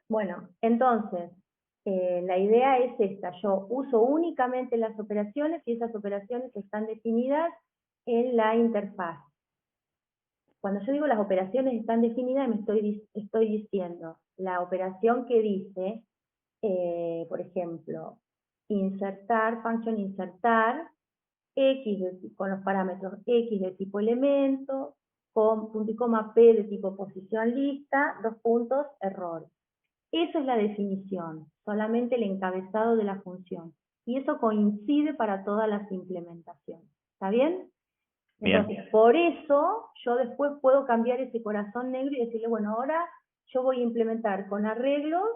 Bueno, entonces, la idea es esta. Yo uso únicamente las operaciones y esas operaciones están definidas en la interfaz. Cuando yo digo las operaciones están definidas, estoy diciendo la operación que dice, por ejemplo, insertar, function insertar, con los parámetros X de tipo elemento, con punto y coma P de tipo posición lista, dos puntos, error. Esa es la definición, solamente el encabezado de la función. Y eso coincide para todas las implementaciones. ¿Está bien? Bien, Entonces, por eso yo después puedo cambiar ese corazón negro y decirle, bueno, ahora yo voy a implementar con arreglos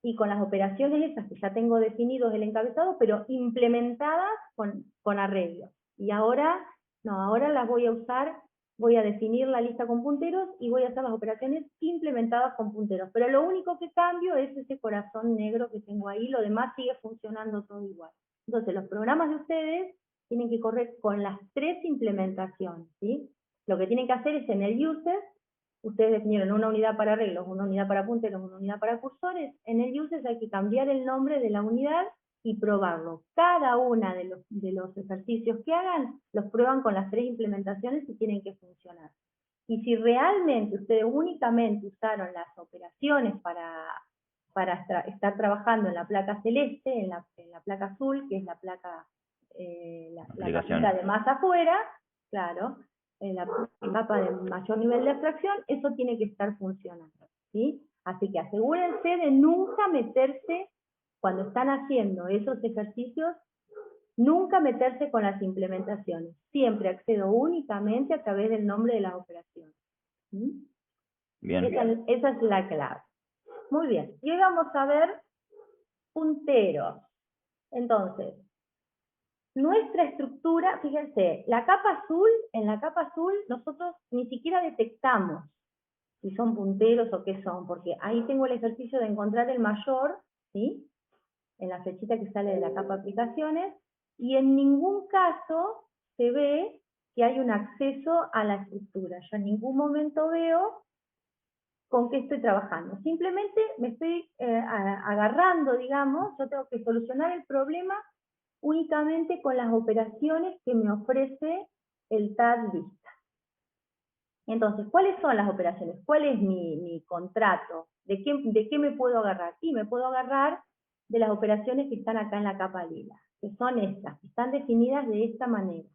y con las operaciones esas que ya tengo definidos el encabezado, pero implementadas con arreglos. Y ahora, no, ahora las voy a usar, voy a definir la lista con punteros y voy a hacer las operaciones implementadas con punteros. Pero lo único que cambio es ese corazón negro que tengo ahí, lo demás sigue funcionando todo igual. Entonces, los programas de ustedes tienen que correr con las tres implementaciones, ¿sí? Lo que tienen que hacer es en el user, ustedes definieron una unidad para arreglos, una unidad para punteros, una unidad para cursores, en el user hay que cambiar el nombre de la unidad y probarlo. Cada una de los ejercicios que hagan, los prueban con las tres implementaciones y tienen que funcionar. Y si realmente ustedes únicamente usaron las operaciones para estar trabajando en la placa celeste, en la placa azul, que es la placa, la capita aplicaciones. de más afuera, claro, la capa de mayor nivel de abstracción, eso tiene que estar funcionando, ¿sí? Así que asegúrense de nunca meterse, cuando están haciendo esos ejercicios, nunca meterse con las implementaciones. Siempre accedo únicamente a través del nombre de las operaciones. ¿Sí? Bien, Esa es la clave. Muy bien. Y hoy vamos a ver punteros. Entonces, nuestra estructura, fíjense, en la capa azul nosotros ni siquiera detectamos si son punteros o qué son, porque ahí tengo el ejercicio de encontrar el mayor, ¿sí? En la flechita que sale de la capa aplicaciones, y en ningún caso se ve que hay un acceso a la estructura. Yo en ningún momento veo con qué estoy trabajando. Simplemente me estoy agarrando, digamos, yo tengo que solucionar el problema únicamente con las operaciones que me ofrece el tag lista. Entonces, ¿cuáles son las operaciones? ¿Cuál es mi contrato? ¿De qué me puedo agarrar? Y me puedo agarrar de las operaciones que están acá en la capa lila, que son estas, que están definidas de esta manera.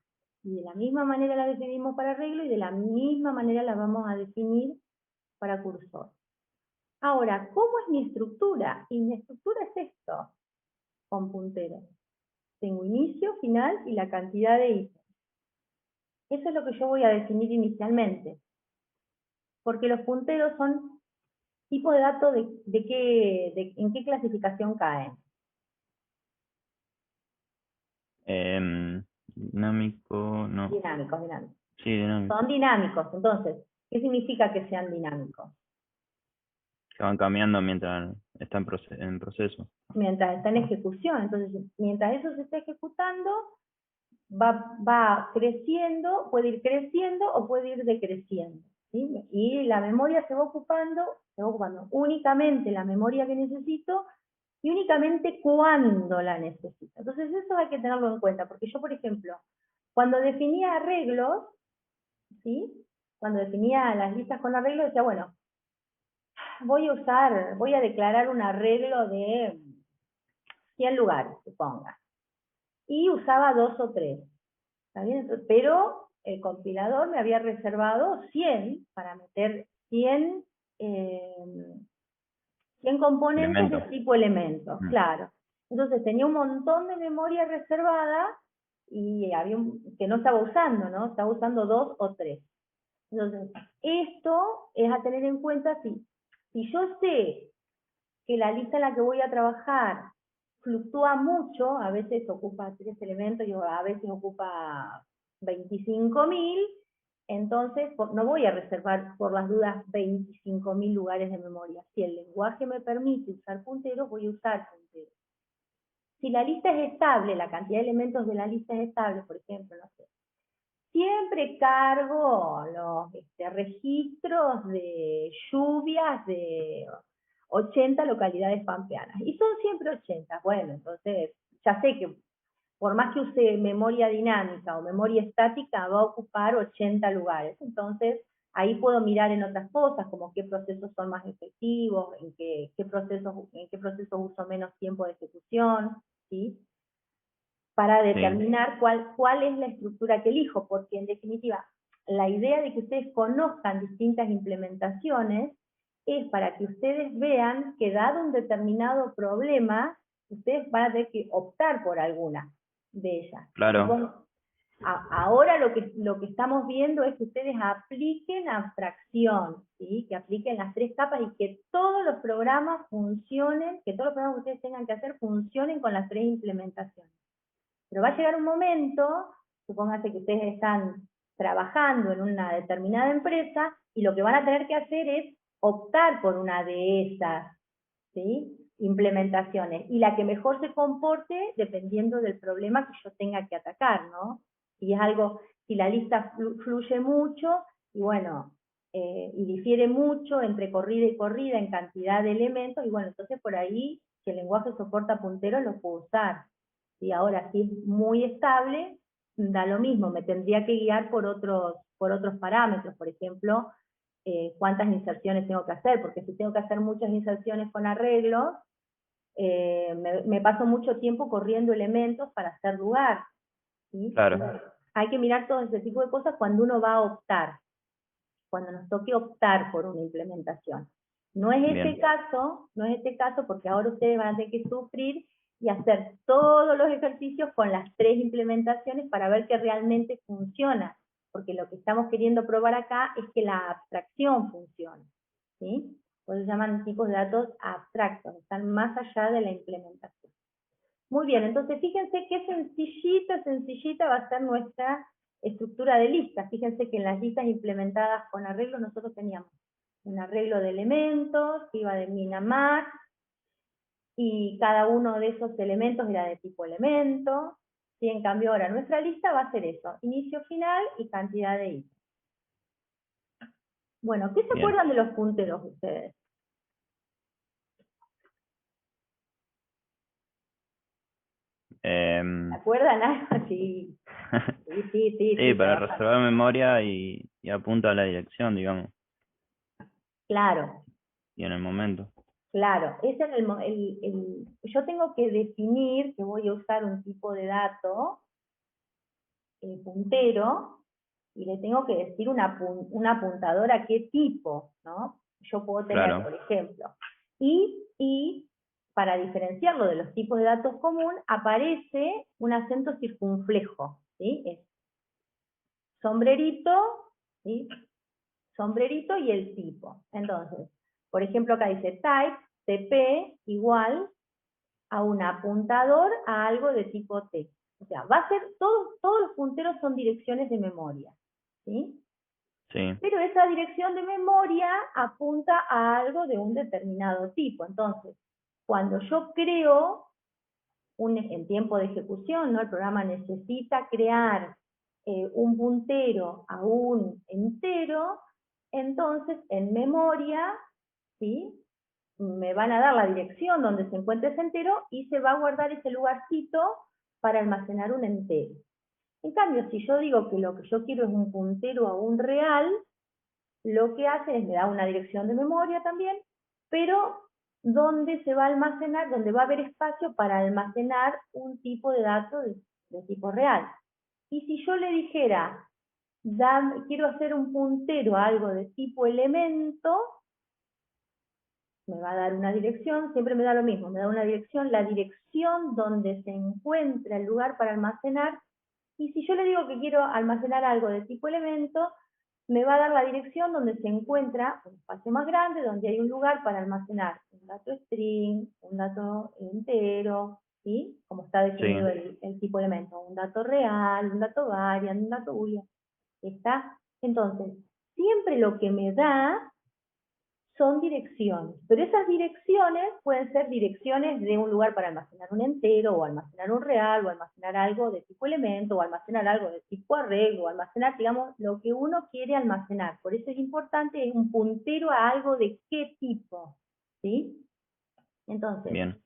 Y de la misma manera las definimos para arreglo y de la misma manera las vamos a definir para cursor. Ahora, ¿cómo es mi estructura? Y mi estructura es esto, con punteros. Tengo inicio, final y la cantidad de ítems. Eso es lo que yo voy a definir inicialmente, porque los punteros son tipos de datos en qué clasificación caen. Dinámico, no. Dinámicos, dinámicos. Sí, dinámico. Son dinámicos, entonces, ¿qué significa que sean dinámicos? Que van cambiando mientras están en proceso. Mientras está en ejecución, entonces, mientras eso se está ejecutando, va creciendo, puede ir creciendo o puede ir decreciendo, ¿sí? Y la memoria se va ocupando únicamente la memoria que necesito y únicamente cuando la necesito. Entonces eso hay que tenerlo en cuenta, porque yo, por ejemplo, cuando definía arreglos, ¿sí? Cuando definía las listas con arreglos, decía, bueno, voy a declarar un arreglo de 100 lugares, suponga, y usaba 2 o 3. ¿Está bien? Entonces, pero el compilador me había reservado 100 para meter 100 componentes de Elementos. tipo elementos, Mm. claro. Entonces tenía un montón de memoria reservada y había que no estaba usando, ¿no? Estaba usando 2 o 3. Entonces, esto es a tener en cuenta si yo sé que la lista en la que voy a trabajar fluctúa mucho, a veces ocupa 3 elementos y a veces ocupa 25.000, entonces no voy a reservar por las dudas 25.000 lugares de memoria. Si el lenguaje me permite usar punteros, voy a usar punteros. Si la lista es estable, la cantidad de elementos de la lista es estable, por ejemplo, no sé, siempre cargo los registros de lluvias 80 localidades pampeanas. Y son siempre 80. Bueno, entonces ya sé que por más que use memoria dinámica o memoria estática, va a ocupar 80 lugares. Entonces, ahí puedo mirar en otras cosas, como qué procesos son más efectivos, en qué procesos uso menos tiempo de ejecución, ¿sí? Para determinar cuál es la estructura que elijo, porque en definitiva, la idea de que ustedes conozcan distintas implementaciones es para que ustedes vean que dado un determinado problema, ustedes van a tener que optar por alguna de ellas. Claro. Ahora lo que estamos viendo es que ustedes apliquen abstracción, ¿sí? Que apliquen las 3 capas y que todos los programas funcionen, que todos los programas que ustedes tengan que hacer funcionen con las 3 implementaciones. Pero va a llegar un momento, supóngase que ustedes están trabajando en una determinada empresa y lo que van a tener que hacer es optar por una de esas, ¿sí? Implementaciones, y la que mejor se comporte dependiendo del problema que yo tenga que atacar, ¿no? Si es algo, si la lista fluye mucho, y bueno, y difiere mucho entre corrida y corrida en cantidad de elementos, y bueno, entonces por ahí, si el lenguaje soporta punteros, lo puedo usar. Y ahora, si es muy estable, da lo mismo, me tendría que guiar por otros parámetros, por ejemplo, cuántas inserciones tengo que hacer, porque si tengo que hacer muchas inserciones con arreglos, me paso mucho tiempo corriendo elementos para hacer lugar, ¿sí? Claro. Entonces, hay que mirar todo ese tipo de cosas cuando uno va a optar, cuando nos toque optar por una implementación. No es este caso, porque ahora ustedes van a tener que sufrir y hacer todos los ejercicios con las 3 implementaciones para ver que realmente funciona, porque lo que estamos queriendo probar acá es que la abstracción funcione, ¿sí? Por eso se llaman tipos de datos abstractos, están más allá de la implementación. Muy bien, entonces fíjense qué sencillita va a ser nuestra estructura de listas. Fíjense que en las listas implementadas con arreglos nosotros teníamos un arreglo de elementos que iba de min a max, y cada uno de esos elementos era de tipo elemento. ¿Sí? En cambio ahora nuestra lista va a ser eso, inicio, final y cantidad de ítems. Bueno, ¿qué se acuerdan de los punteros ustedes? ¿Se acuerdan algo? Sí. Sí, para reservar memoria y apunta a la dirección, digamos. Claro. Y en el momento. Claro, ese es yo tengo que definir que voy a usar un tipo de dato puntero, y le tengo que decir un apuntador a qué tipo, ¿no? Yo puedo tener, Claro. por ejemplo, y para diferenciarlo de los tipos de datos común, aparece un acento circunflejo, ¿sí? Es sombrerito, ¿sí? Sombrerito y el tipo. Entonces, por ejemplo, acá dice type, TP, igual a un apuntador a algo de tipo T. O sea, va a ser, todos los punteros son direcciones de memoria, ¿sí? Sí. Pero esa dirección de memoria apunta a algo de un determinado tipo. Entonces, cuando yo creo, en tiempo de ejecución, ¿no? El programa necesita crear un puntero a un entero, entonces en memoria, ¿sí? Me van a dar la dirección donde se encuentra ese entero y se va a guardar ese lugarcito para almacenar un entero. En cambio, si yo digo que lo que yo quiero es un puntero a un real, lo que hace es me da una dirección de memoria también, pero donde se va a almacenar, donde va a haber espacio para almacenar un tipo de dato de tipo real. Y si yo le dijera, quiero hacer un puntero a algo de tipo elemento, me va a dar una dirección, siempre me da lo mismo, me da una dirección, la dirección donde se encuentra el lugar para almacenar, y si yo le digo que quiero almacenar algo de tipo elemento, me va a dar la dirección donde se encuentra un espacio más grande, donde hay un lugar para almacenar un dato string, un dato entero, ¿sí? Como está definido el tipo elemento, un dato real, un dato variant, un dato boolean. ¿Está? Entonces, siempre lo que me da son direcciones, pero esas direcciones pueden ser direcciones de un lugar para almacenar un entero, o almacenar un real, o almacenar algo de tipo elemento, o almacenar algo de tipo arreglo, o almacenar, digamos, lo que uno quiere almacenar. Por eso es importante un puntero a algo de qué tipo. ¿sí? Entonces, Bien.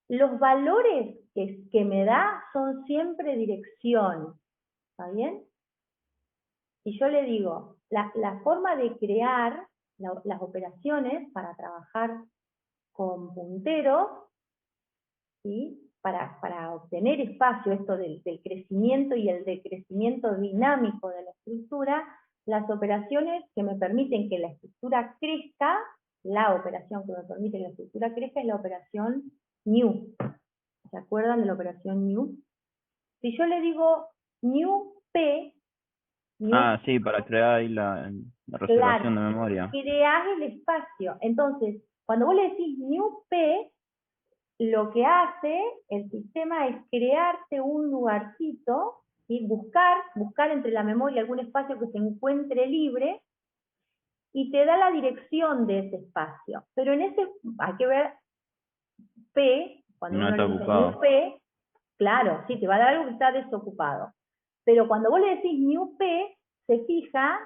los valores que me da son siempre dirección, ¿está bien? Si yo le digo, la forma de crear las operaciones para trabajar con punteros, ¿sí? Para obtener espacio, esto del crecimiento y el decrecimiento dinámico de la estructura, las operaciones que me permiten que la estructura crezca, la operación que me permite que la estructura crezca es la operación new. ¿Se acuerdan de la operación new? Si yo le digo new P, new, Sí, para crear ahí la reservación claro, de memoria. creás el espacio. Entonces, cuando vos le decís new P, lo que hace el sistema es crearte un lugarcito, ¿sí? buscar entre la memoria algún espacio que se encuentre libre y te da la dirección de ese espacio. Pero en ese, hay que ver P, cuando No uno está le dice new ocupado. P, claro, sí, te va a dar algo que está desocupado. Pero cuando vos le decís new P, se fija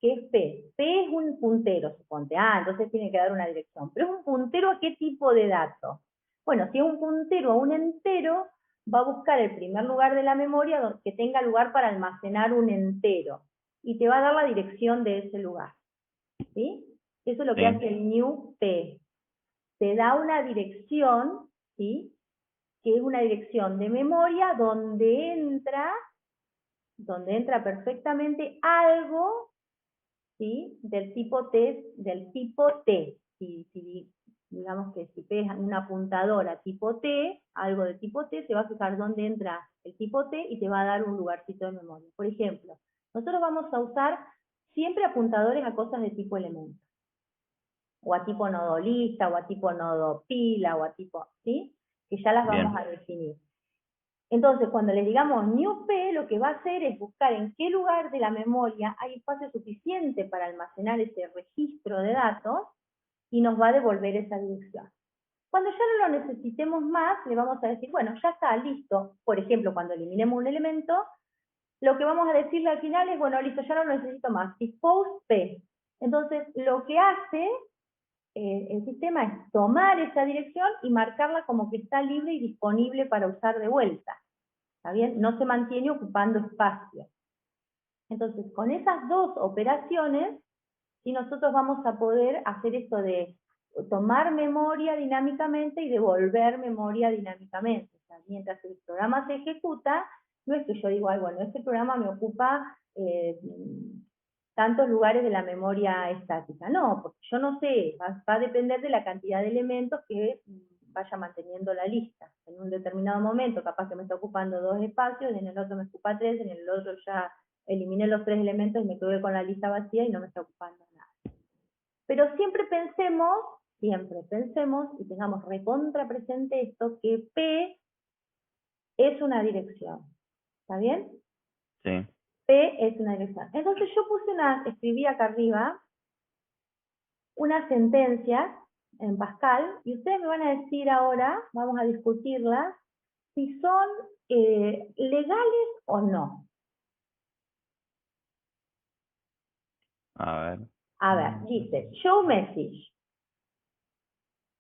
que es P. P es un puntero, suponte. Entonces tiene que dar una dirección. Pero es un puntero a qué tipo de dato. Bueno, si es un puntero a un entero, va a buscar el primer lugar de la memoria que tenga lugar para almacenar un entero. Y te va a dar la dirección de ese lugar. ¿Sí? Eso es lo que Sí. hace el new P. Te da una dirección, ¿sí? Que es una dirección de memoria donde entra perfectamente algo, ¿sí? Del tipo T. Si digamos que si pegas una apuntadora tipo T, algo de tipo T, se va a fijar dónde entra el tipo T y te va a dar un lugarcito de memoria. Por ejemplo, nosotros vamos a usar siempre apuntadores a cosas de tipo elemento, o a tipo nodo lista, o a tipo nodo pila, o a tipo, ¿sí? Que ya las Bien. vamos a definir. Entonces, cuando le digamos new P, lo que va a hacer es buscar en qué lugar de la memoria hay espacio suficiente para almacenar ese registro de datos y nos va a devolver esa dirección. Cuando ya no lo necesitemos más, le vamos a decir, bueno, ya está, listo. Por ejemplo, cuando eliminemos un elemento, lo que vamos a decirle al final es, bueno, listo, ya no lo necesito más. Dispose P. Entonces, lo que hace el sistema es tomar esa dirección y marcarla como que está libre y disponible para usar de vuelta. ¿Está bien? No se mantiene ocupando espacio. Entonces, con esas dos operaciones, ¿sí? Nosotros vamos a poder hacer esto de tomar memoria dinámicamente y devolver memoria dinámicamente. O sea, mientras el programa se ejecuta, no es que yo digo, bueno, este programa me ocupa tantos lugares de la memoria estática. No, porque yo no sé, va a depender de la cantidad de elementos que vaya manteniendo la lista. En un determinado momento, capaz que me está ocupando 2 espacios, en el otro me ocupa 3, en el otro ya eliminé los 3 elementos y me quedé con la lista vacía y no me está ocupando nada. Pero siempre pensemos, y tengamos recontra presente esto, que P es una dirección. ¿Está bien? Sí. P es una dirección. Entonces yo escribí acá arriba, unas sentencias en Pascal, y ustedes me van a decir ahora, vamos a discutirlas, si son legales o no. A ver. A ver, dice, show message.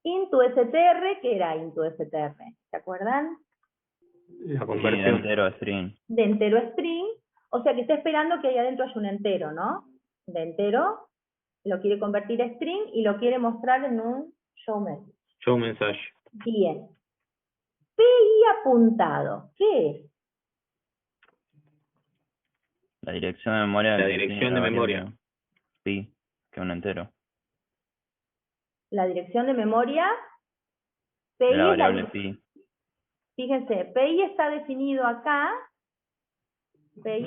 Into str, ¿qué era into str? ¿Se acuerdan? La Sí, conversión. entero a string. De entero a string, o sea que está esperando que ahí adentro haya un entero, ¿no? De entero, lo quiere convertir a string y lo quiere mostrar en un show message. Show mensaje. Bien. PI apuntado, ¿qué es? La dirección de memoria La que tiene dirección la de variable memoria. pi, que es un entero. La dirección de memoria, De la PI es variable pi. fíjense, PI está definido acá, De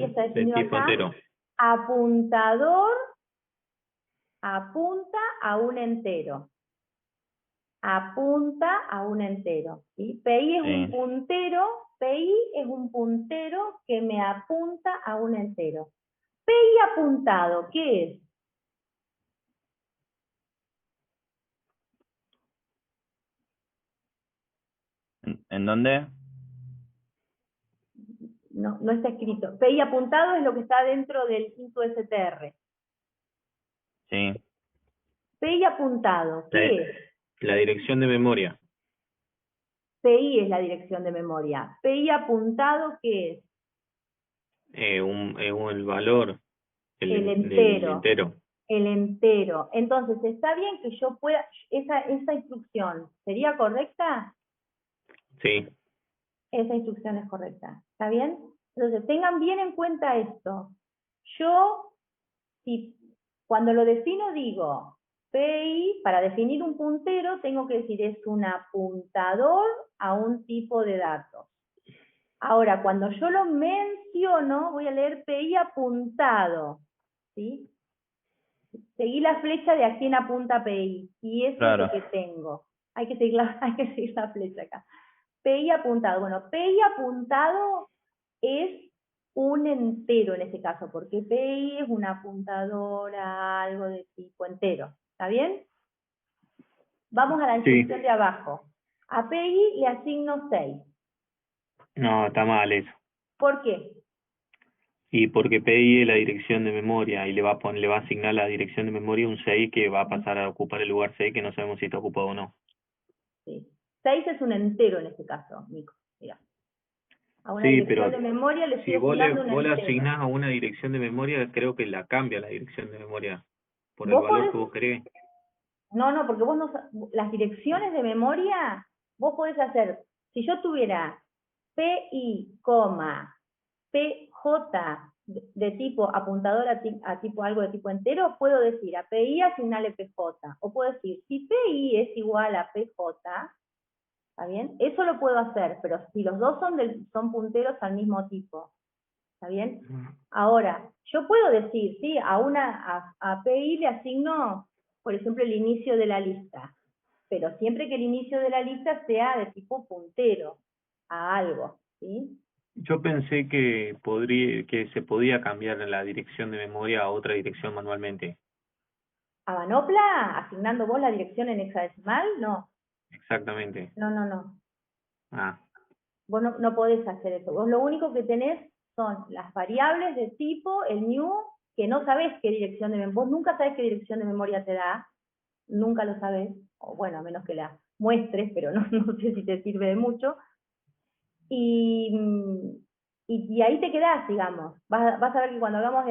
tipo entero. apuntador apunta a un entero. Apunta a un entero. ¿Sí? PI es un Sí. puntero, PI es un puntero que me apunta a un entero. PI apuntado, ¿qué es? ¿En dónde? No está escrito. PI apuntado es lo que está dentro del into str. Sí. PI apuntado, ¿qué es? La dirección de memoria. PI es la dirección de memoria. PI apuntado, ¿qué es? El valor El del entero. entero. El entero. Entonces, ¿está bien que yo pueda, esa instrucción, ¿sería correcta? Sí. Esa instrucción es correcta. ¿Está bien? Entonces, tengan bien en cuenta esto. Yo, si cuando lo defino, digo, PI, para definir un puntero, tengo que decir, es un apuntador a un tipo de datos. Ahora, cuando yo lo menciono, voy a leer PI apuntado, ¿sí? Seguí la flecha de a quién apunta PI, y eso Claro. es lo que tengo. Hay que seguir la flecha acá. PI apuntado. Bueno, PI apuntado es un entero en este caso, porque PI es un apuntador a algo de tipo entero. ¿Está bien? Vamos a la instrucción de abajo. A PI le asigno 6. No, está mal eso. ¿Por qué? Y porque PI es la dirección de memoria y le va a asignar la dirección de memoria un 6 que va a pasar a ocupar el lugar 6 que no sabemos si está ocupado o no. Sí. 6 es un entero en este caso, Nico. Mira. A una Sí, dirección pero de memoria le estoy si asignando un vos le entero. asignás a una dirección de memoria, creo que la cambia la dirección de memoria por el Vos valor podés, que vos querés. no, porque vos no, las direcciones de memoria, vos podés hacer, si yo tuviera PI, PJ de tipo apuntador a tipo algo de tipo entero, puedo decir a PI asignarle PJ, o puedo decir, si PI es igual a PJ, ¿está bien? Eso lo puedo hacer, pero si los dos son punteros al mismo tipo, ¿está bien? Ahora, yo puedo decir, sí, a PI le asigno, por ejemplo, el inicio de la lista, pero siempre que el inicio de la lista sea de tipo puntero a algo, ¿sí? Yo pensé que se podía cambiar la dirección de memoria a otra dirección manualmente. ¿A Manopla? ¿Asignando vos la dirección en hexadecimal? No, Exactamente. no. Ah, Vos no podés hacer eso. Vos lo único que tenés son las variables de tipo, el new, que no sabés qué dirección de memoria, vos nunca sabés qué dirección de memoria te da, nunca lo sabés, o bueno, a menos que la muestres, pero no sé si te sirve de mucho, y, y ahí te quedás, digamos. Vas a ver que cuando hagamos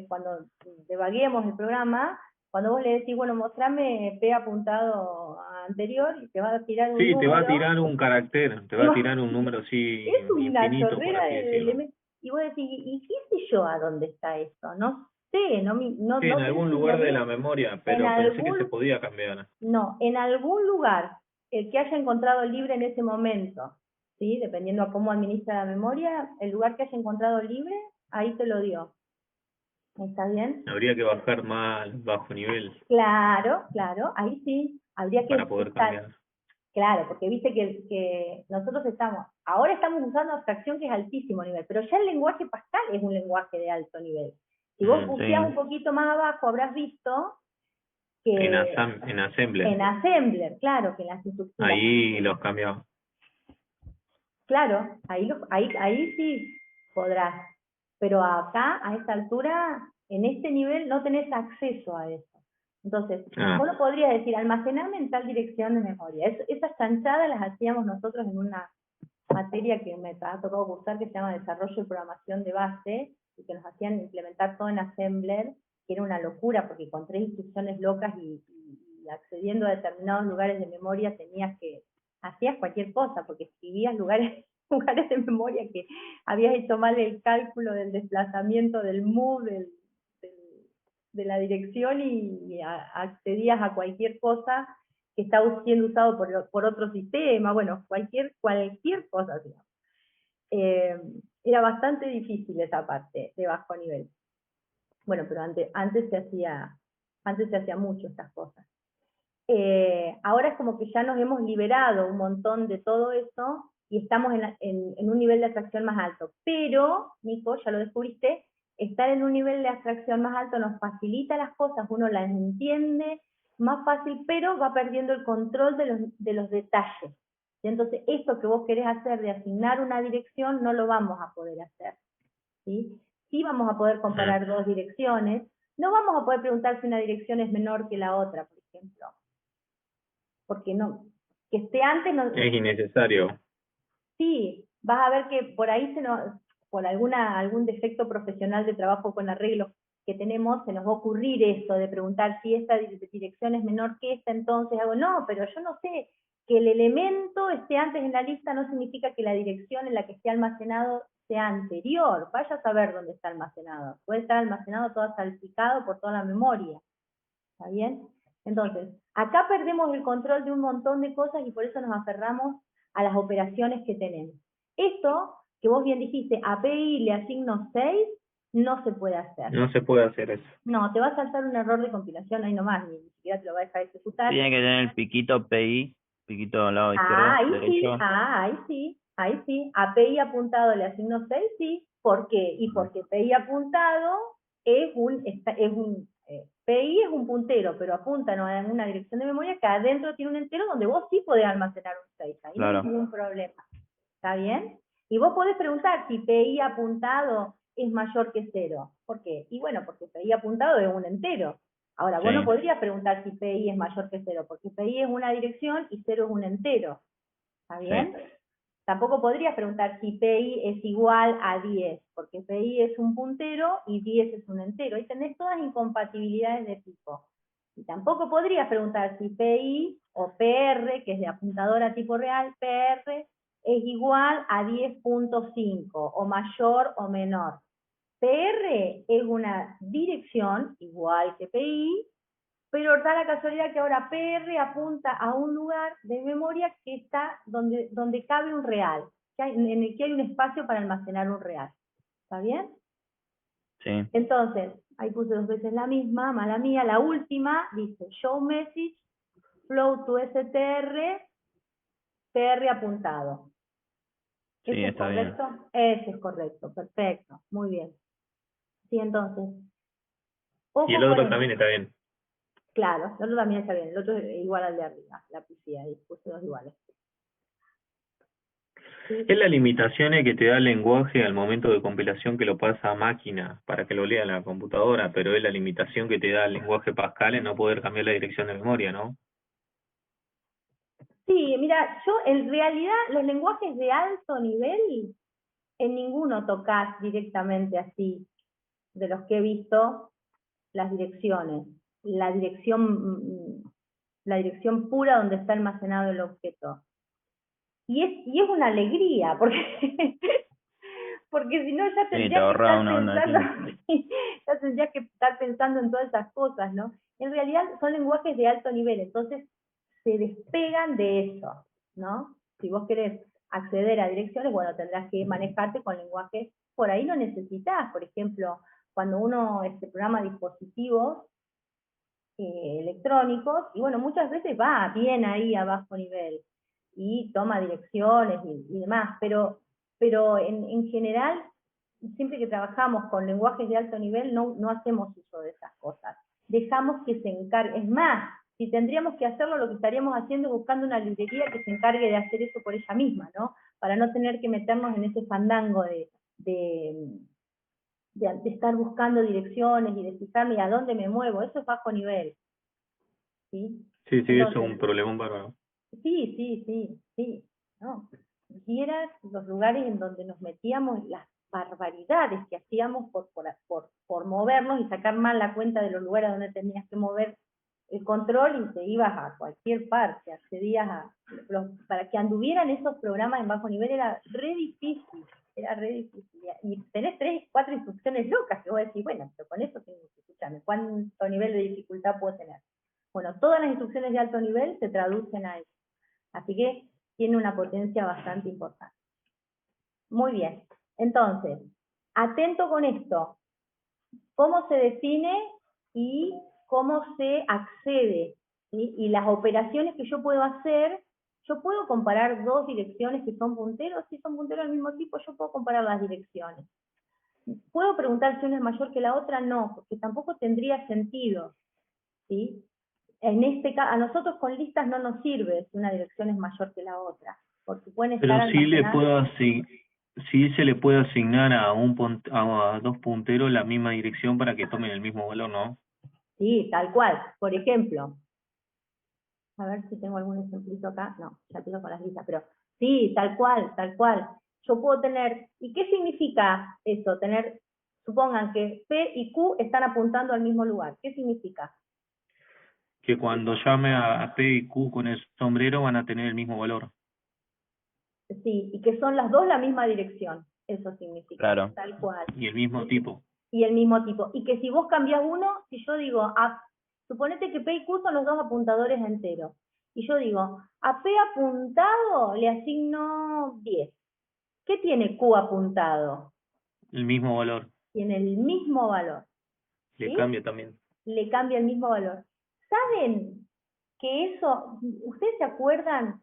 cuando debaguemos el programa, cuando vos le decís, bueno, mostrame P apuntado anterior, y te va a tirar un sí, te va a número, tirar un carácter, te y va a tirar un número así es una infinito, por chorrera así de decirlo. elementos. Y vos decís, ¿y qué sé yo a dónde está esto? No sé, Sí, en no algún tengo lugar de bien. la memoria, En pero pensé que se algún, podía cambiar. no, en algún lugar, el que haya encontrado libre en ese momento, ¿sí? Dependiendo a cómo administra la memoria, el lugar que haya encontrado libre, ahí te lo dio. ¿Está bien? Habría que bajar más al bajo nivel Claro, ahí sí, habría que para poder estar. cambiar. Claro, porque viste que nosotros ahora estamos usando abstracción que es altísimo nivel, pero ya el lenguaje Pascal es un lenguaje de alto nivel. Si vos buceás un Sí. poquito más abajo, habrás visto que En Assembler, en Assembler, claro, que en las instrucciones, ahí los cambiaba. claro, ahí sí podrás, pero acá, a esta altura, en este nivel, no tenés acceso a eso. Entonces, Ah, vos no podrías decir, almacenarme en tal dirección de memoria. Esas chanchadas las hacíamos nosotros en una materia que me ha tocado cursar que se llama Desarrollo y Programación de Base, y que nos hacían implementar todo en Assembler, que era una locura, porque con 3 instrucciones locas y accediendo a determinados lugares de memoria hacías cualquier cosa, porque escribías lugares de memoria que habías hecho mal el cálculo del desplazamiento del move, de la dirección, y accedías a cualquier cosa que está siendo usado por otro sistema, bueno, cualquier cosa, digamos. Era bastante difícil esa parte de bajo nivel. Bueno, pero antes se hacía mucho estas cosas. Ahora es como que ya nos hemos liberado un montón de todo eso y estamos en un nivel de abstracción más alto. Pero, Nico, ya lo descubriste, estar en un nivel de abstracción más alto nos facilita las cosas, uno las entiende más fácil, pero va perdiendo el control de los detalles. Y entonces, esto que vos querés hacer de asignar una dirección, no lo vamos a poder hacer. ¿Sí? Sí vamos a poder comparar dos direcciones, no vamos a poder preguntar si una dirección es menor que la otra, por ejemplo. porque no, que esté antes no, Es innecesario. sí, vas a ver que por ahí por algún defecto profesional de trabajo con arreglos que tenemos, se nos va a ocurrir eso de preguntar si esta dirección es menor que esta, entonces hago, no, pero yo no sé, que el elemento esté antes en la lista no significa que la dirección en la que esté almacenado sea anterior, vaya a saber dónde está almacenado, puede estar almacenado todo salpicado por toda la memoria, ¿está bien? Entonces, acá perdemos el control de un montón de cosas y por eso nos aferramos a las operaciones que tenemos. Esto, que vos bien dijiste, API le asigno 6, no se puede hacer. No se puede hacer eso. No, te va a saltar un error de compilación ahí nomás, ni siquiera te lo va a dejar ejecutar. Tiene que tener el piquito PI, piquito al lado izquierdo, Ahí sí, derecho. ahí sí. API apuntado le asigno 6, sí. ¿Por qué? Y porque PI apuntado es PI es un puntero, pero apunta ¿no? en una dirección de memoria que adentro tiene un entero donde vos sí podés almacenar un 6. Ahí Claro. no hay ningún problema. ¿Está bien? Y vos podés preguntar si PI apuntado es mayor que 0. ¿Por qué? Y bueno, porque PI apuntado es un entero. Ahora, vos Sí. no podrías preguntar si PI es mayor que 0, porque PI es una dirección y 0 es un entero. ¿Está bien? Sí. Tampoco podrías preguntar si PI es igual a 10, porque PI es un puntero y 10 es un entero. Ahí tenés todas incompatibilidades de tipo. Y tampoco podrías preguntar si PI o PR, que es de apuntadora tipo real, PR es igual a 10.5 o mayor o menor. PR es una dirección igual que PI, pero da la casualidad que ahora PR apunta a un lugar de memoria que está donde cabe un real, en el que hay un espacio para almacenar un real. ¿Está bien? Sí. Entonces, ahí puse 2 veces la misma, mala mía. La última dice show message, flow to str, PR apuntado. Sí, ¿Ese es está bien. correcto? Ese es correcto, perfecto, muy bien. Sí, entonces, Y el ojo con otro esto. también está bien. Claro, el otro también está bien, el otro es igual al de arriba, la puse ahí, puse 2 iguales. ¿Sí? Es las limitaciones que te da el lenguaje al momento de compilación que lo pasa a máquina para que lo lea la computadora, pero es la limitación que te da el lenguaje Pascal en no poder cambiar la dirección de memoria, ¿no? Sí, mira, yo en realidad los lenguajes de alto nivel, en ninguno tocas directamente así, de los que he visto, las direcciones. La dirección pura donde está almacenado el objeto. Y es una alegría, porque, porque si no ya Sí, te tendrías que ahorra estar una banda de pensando, tiempo. ya tendrías que estar pensando en todas esas cosas, ¿no? En realidad son lenguajes de alto nivel, entonces se despegan de eso, ¿no? Si vos querés acceder a direcciones, bueno, tendrás que manejarte con lenguajes, por ahí lo necesitas, por ejemplo, cuando uno programa dispositivos electrónicos, y bueno, muchas veces va bien ahí a bajo nivel, y toma direcciones y demás, pero en general, siempre que trabajamos con lenguajes de alto nivel, no hacemos uso de esas cosas. Dejamos que se encargue, es más, si tendríamos que hacerlo, lo que estaríamos haciendo es buscando una librería que se encargue de hacer eso por ella misma, ¿no? Para no tener que meternos en ese fandango de estar buscando direcciones y de fijarme a dónde me muevo, eso es bajo nivel, ¿sí? Sí, sí, eso es Entonces, un problemón bárbaro. sí, ¿no? Si eran los lugares en donde nos metíamos, las barbaridades que hacíamos por movernos y sacar mal la cuenta de los lugares donde tenías que mover el control y te ibas a cualquier parte, accedías para que anduvieran esos programas en bajo nivel era re difícil. Y tenés 3, 4 instrucciones locas que vos decís, bueno, pero con eso tengo que escucharme, ¿cuánto nivel de dificultad puedo tener? Bueno, todas las instrucciones de alto nivel se traducen a eso. Así que tiene una potencia bastante importante. Muy bien. Entonces, atento con esto. ¿Cómo se define y cómo se accede? ¿Sí? Y las operaciones que yo puedo hacer, yo puedo comparar 2 direcciones que son punteros. Si son punteros del mismo tipo, yo puedo comparar las direcciones. ¿Puedo preguntar si una es mayor que la otra? No, porque tampoco tendría sentido. ¿Sí? En este caso, a nosotros con listas no nos sirve si una dirección es mayor que la otra, porque pueden estar Pero almacenadas. sí se le puede asignar a dos punteros la misma dirección para que tomen el mismo valor, ¿no? Sí, tal cual. Por ejemplo, A ver si tengo algún ejemplito acá. No, ya empiezo con las listas, pero sí, tal cual, tal cual. Yo puedo tener, ¿y qué significa eso? Tener, supongan que P y Q están apuntando al mismo lugar. ¿Qué significa? Que cuando llame a P y Q con el sombrero van a tener el mismo valor. Sí, y que son las dos la misma dirección. Eso significa, Claro. tal cual. Y el mismo tipo. Y el mismo tipo. Y que si vos cambiás uno, si yo digo, suponete que P y Q son los dos apuntadores enteros. Y yo digo, a P apuntado le asigno 10. ¿Qué tiene Q apuntado? El mismo valor. Tiene el mismo valor. Le ¿Sí? cambia también. Le cambia el mismo valor. ¿Saben que eso, ustedes se acuerdan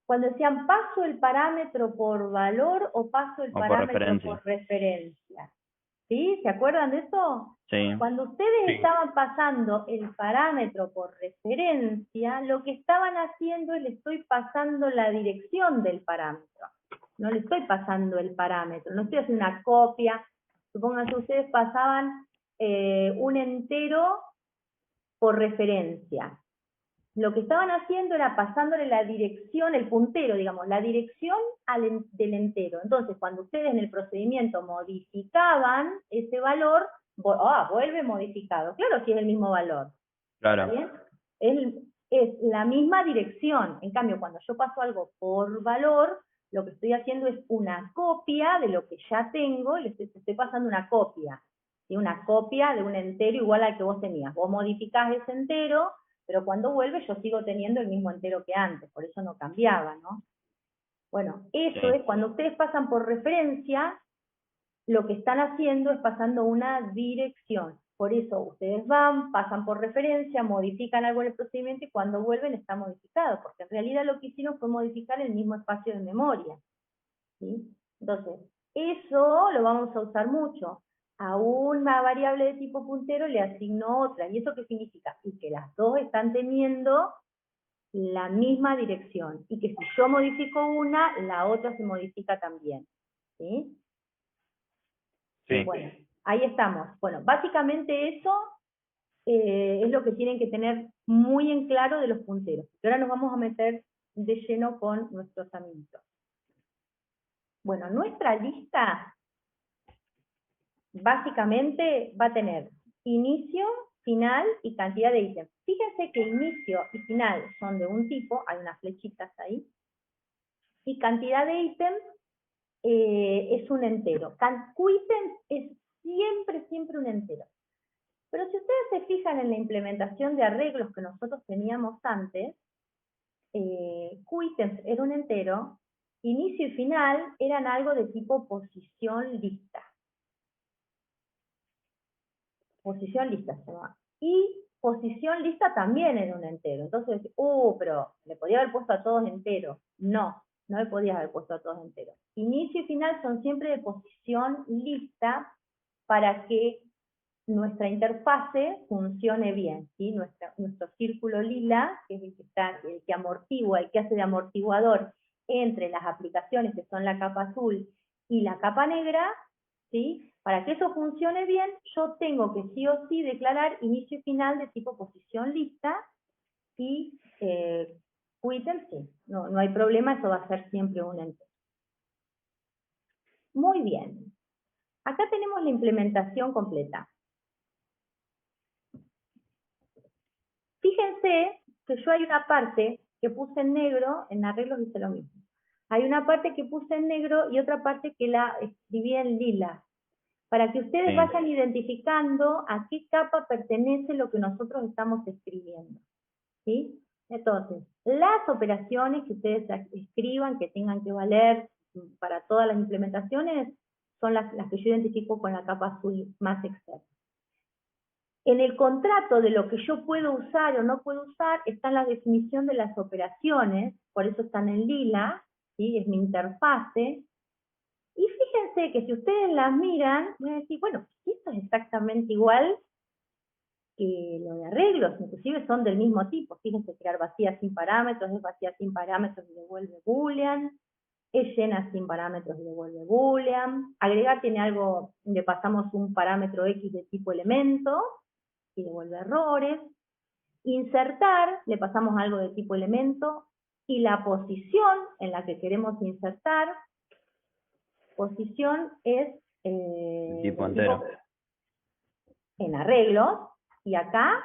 cuando decían paso el parámetro por valor o paso el O por parámetro referencia. por referencia? ¿Sí? ¿Se acuerdan de eso? Sí. Cuando ustedes Sí. estaban pasando el parámetro por referencia, lo que estaban haciendo es le estoy pasando la dirección del parámetro. No le estoy pasando el parámetro, no estoy haciendo una copia. Supongan que ustedes pasaban un entero por referencia. Lo que estaban haciendo era pasándole la dirección, el puntero, digamos, la dirección del entero. Entonces, cuando ustedes en el procedimiento modificaban ese valor, vuelve modificado. Claro, si es el mismo valor. Claro. ¿Está bien? Es la misma dirección. En cambio, cuando yo paso algo por valor, lo que estoy haciendo es una copia de lo que ya tengo, y estoy pasando una copia. ¿Sí? Una copia de un entero igual al que vos tenías. Vos modificás ese entero, pero cuando vuelve yo sigo teniendo el mismo entero que antes, por eso no cambiaba, ¿no? Bueno, eso Sí. es cuando ustedes pasan por referencia, lo que están haciendo es pasando una dirección. Por eso ustedes van, pasan por referencia, modifican algo en el procedimiento y cuando vuelven está modificado, porque en realidad lo que hicieron fue modificar el mismo espacio de memoria. ¿Sí? Entonces, eso lo vamos a usar mucho. A una variable de tipo puntero le asigno otra. ¿Y eso qué significa? Y que las dos están teniendo la misma dirección. Y que si yo modifico una, la otra se modifica también. ¿Sí? Sí. Bueno, ahí estamos. Bueno, básicamente eso es lo que tienen que tener muy en claro de los punteros. Y ahora nos vamos a meter de lleno con nuestros amiguitos. Bueno, nuestra lista básicamente va a tener inicio, final y cantidad de ítems. Fíjense que inicio y final son de un tipo, hay unas flechitas ahí, y cantidad de ítems es un entero. QItems es siempre un entero. Pero si ustedes se fijan en la implementación de arreglos que nosotros teníamos antes, QItems era un entero, inicio y final eran algo de tipo posición lista. Posición lista se llama. Y posición lista también era un entero. Entonces, pero le podía haber puesto a todos enteros. No, no le podías haber puesto a todos enteros. Inicio y final son siempre de posición lista para que nuestra interfase funcione bien, ¿sí? Nuestro círculo lila, que es el que amortigua, el que hace de amortiguador entre las aplicaciones que son la capa azul y la capa negra, ¿sí? Para que eso funcione bien, yo tengo que sí o sí declarar inicio y final de tipo posición lista y QItem sí, no hay problema, eso va a ser siempre un entero. Muy bien, acá tenemos la implementación completa. Fíjense que yo hay una parte que puse en negro, en arreglos hice lo mismo. Hay una parte que puse en negro y otra parte que la escribí en lila, para que ustedes vayan identificando a qué capa pertenece lo que nosotros estamos escribiendo. ¿Sí? Entonces, las operaciones que ustedes escriban, que tengan que valer para todas las implementaciones, son las que yo identifico con la capa azul más externa. En el contrato de lo que yo puedo usar o no puedo usar está la definición de las operaciones, por eso están en lila, ¿sí? Es mi interfase. Y fíjense que si ustedes las miran, van a decir, bueno, esto es exactamente igual que lo de arreglos, inclusive son del mismo tipo. Fíjense, crear vacía sin parámetros, es vacía sin parámetros y devuelve boolean, es llena sin parámetros y devuelve boolean, agregar tiene algo, le pasamos un parámetro X de tipo elemento, y devuelve errores. Insertar, le pasamos algo de tipo elemento, y la posición en la que queremos insertar, posición es tipo de entero. en arreglos, y acá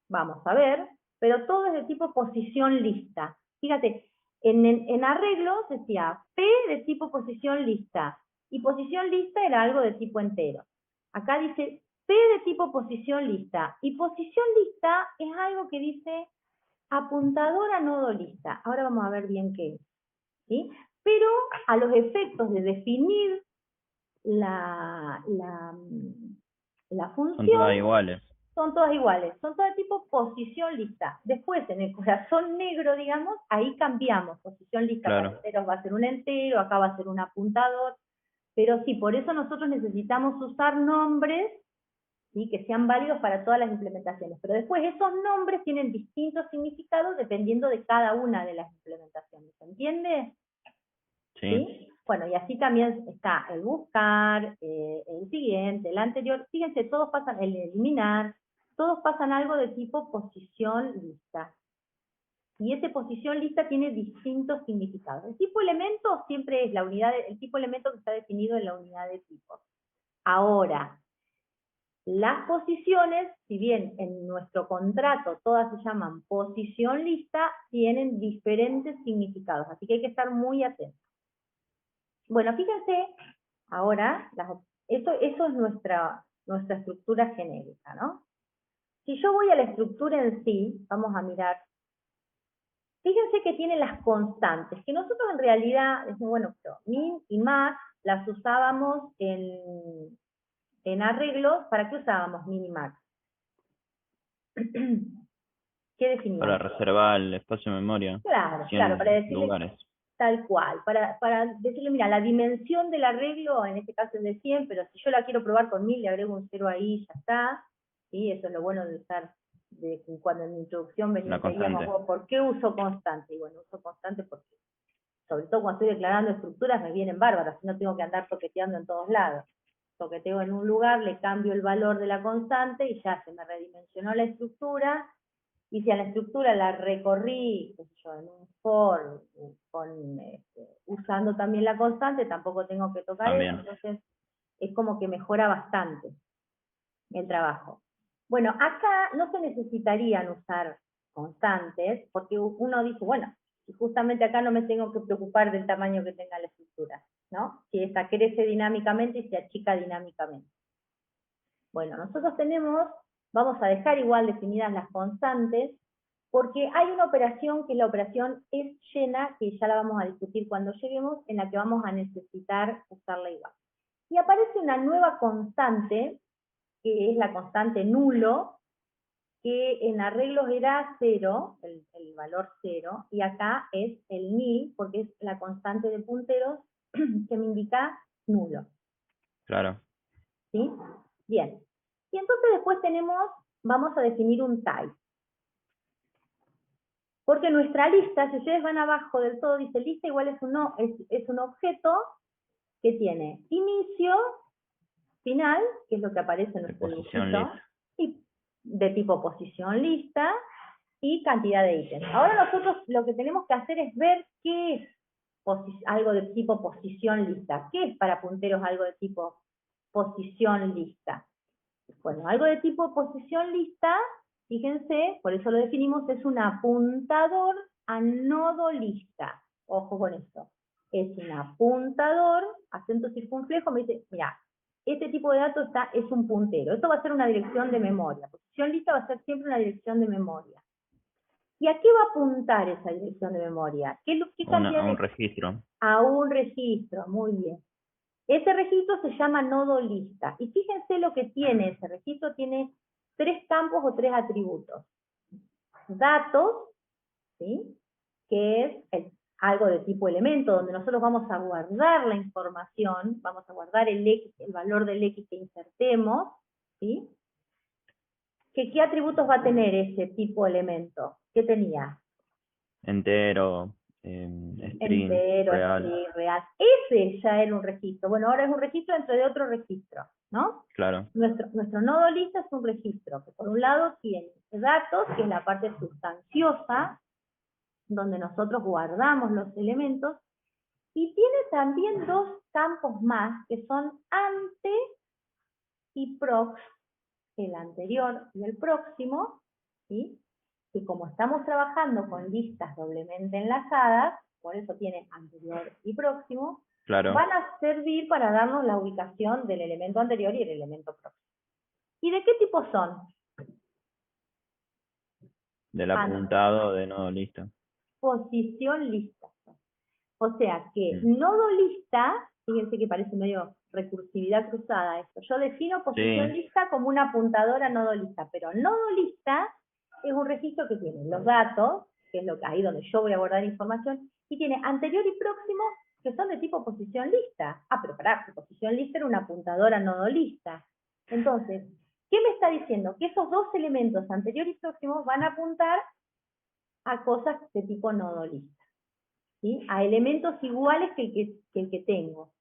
vamos a ver, pero todo es de tipo posición lista. Fíjate, en arreglos decía P de tipo posición lista, y posición lista era algo de tipo entero. Acá dice P de tipo posición lista, y posición lista es algo que dice apuntador a nodo lista. Ahora vamos a ver bien qué es, ¿sí? Pero a los efectos de definir la Son función, todas iguales. son todas iguales, son todas tipo posición lista. Después, en el corazón negro, digamos, ahí cambiamos. Posición lista para Claro. enteros va a ser un entero, acá va a ser un apuntador. Pero sí, por eso nosotros necesitamos usar nombres, ¿sí?, que sean válidos para todas las implementaciones. Pero después esos nombres tienen distintos significados dependiendo de cada una de las implementaciones. ¿Se entiende? Sí. ¿Sí? Bueno, y así también está el buscar, el siguiente, el anterior. Fíjense, todos pasan, el eliminar, todos pasan algo de tipo posición lista. Y esa posición lista tiene distintos significados. El tipo elemento siempre es la unidad, el tipo elemento que está definido en la unidad de tipos. Ahora, las posiciones, si bien en nuestro contrato todas se llaman posición lista, tienen diferentes significados, así que hay que estar muy atentos. Bueno, fíjense, ahora, eso es nuestra estructura genérica, ¿no? Si yo voy a la estructura en sí, vamos a mirar, fíjense que tiene las constantes, que nosotros en realidad, es muy bueno, pero min y max las usábamos en arreglos. ¿Para qué usábamos min y max? ¿Qué Para definíamos? reservar el espacio de memoria. Claro, 100 para decirle lugares. tal cual, para decirle, mira, la dimensión del arreglo, en este caso es de 100, pero si yo la quiero probar con 1000, le agrego un 0 ahí, ya está, ¿sí? Eso es lo bueno de usar, cuando en mi introducción veníamos, ¿por qué uso constante? Y bueno, uso constante porque, sobre todo cuando estoy declarando estructuras, me vienen bárbaras, no tengo que andar toqueteando en todos lados. Toqueteo en un lugar, le cambio el valor de la constante y ya se me redimensionó la estructura. Y si a la estructura la recorrí, qué sé yo, en un for, usando también la constante, tampoco tengo que tocar eso, entonces es como que mejora bastante el trabajo. Bueno, acá no se necesitarían usar constantes, porque uno dice, bueno, justamente acá no me tengo que preocupar del tamaño que tenga la estructura, ¿no? Si esta crece dinámicamente y se achica dinámicamente. Bueno, nosotros vamos a dejar igual definidas las constantes, porque hay una operación que es la operación es llena, que ya la vamos a discutir cuando lleguemos, en la que vamos a necesitar usarla igual. Y aparece una nueva constante, que es la constante nulo, que en arreglos era 0, el valor 0, y acá es el ni, porque es la constante de punteros que me indica nulo. Claro. ¿Sí? Bien. Y entonces después vamos a definir un type. Porque nuestra lista, si ustedes van abajo del todo, dice lista igual es un objeto que tiene inicio, final, que es lo que aparece en nuestro dibujito, y de tipo posición lista, y cantidad de ítems. Ahora nosotros lo que tenemos que hacer es ver qué es algo de tipo posición lista. ¿Qué es para punteros algo de tipo posición lista? Bueno, algo de tipo posición lista, fíjense, por eso lo definimos, es un apuntador a nodo lista. Ojo con esto. Es un apuntador, acento circunflejo, me dice, mira, este tipo de datos es un puntero. Esto va a ser una dirección de memoria. Posición lista va a ser siempre una dirección de memoria. ¿Y a qué va a apuntar esa dirección de memoria? ¿Qué cantidad a un registro. A un registro, muy bien. Ese registro se llama nodo lista. Y fíjense lo que tiene ese registro. Tiene 3 campos o 3 atributos. Datos, ¿sí?, que es algo de tipo elemento, donde nosotros vamos a guardar la información, vamos a guardar el valor del X que insertemos, ¿sí? ¿Qué atributos va a tener ese tipo elemento? ¿Qué tenía? Entero, string, real. String, real. Ese ya era un registro. Bueno, ahora es un registro dentro de otro registro, ¿no? Claro. Nuestro nodo lista es un registro que por un lado tiene datos, que es la parte sustanciosa, donde nosotros guardamos los elementos, y tiene también dos campos más, que son ante y prox, el anterior y el próximo, ¿sí? Que como estamos trabajando con listas doblemente enlazadas, por eso tiene anterior y próximo, Claro, van a servir para darnos la ubicación del elemento anterior y el elemento próximo. ¿Y de qué tipo son? del apuntado de nodo lista. Posición lista. O sea que nodo lista, fíjense que parece medio recursividad cruzada esto. Yo defino posición Sí. lista como una apuntadora nodo lista, pero nodo lista es un registro que tiene los datos, que es ahí donde yo voy a guardar información, y tiene anterior y próximo, que son de tipo posición lista. Ah, pero pará, posición lista era una apuntadora nodo lista. Entonces, ¿qué me está diciendo? Que esos dos elementos, anterior y próximo, van a apuntar a cosas de tipo nodo lista. ¿Sí? A elementos iguales que el que tengo.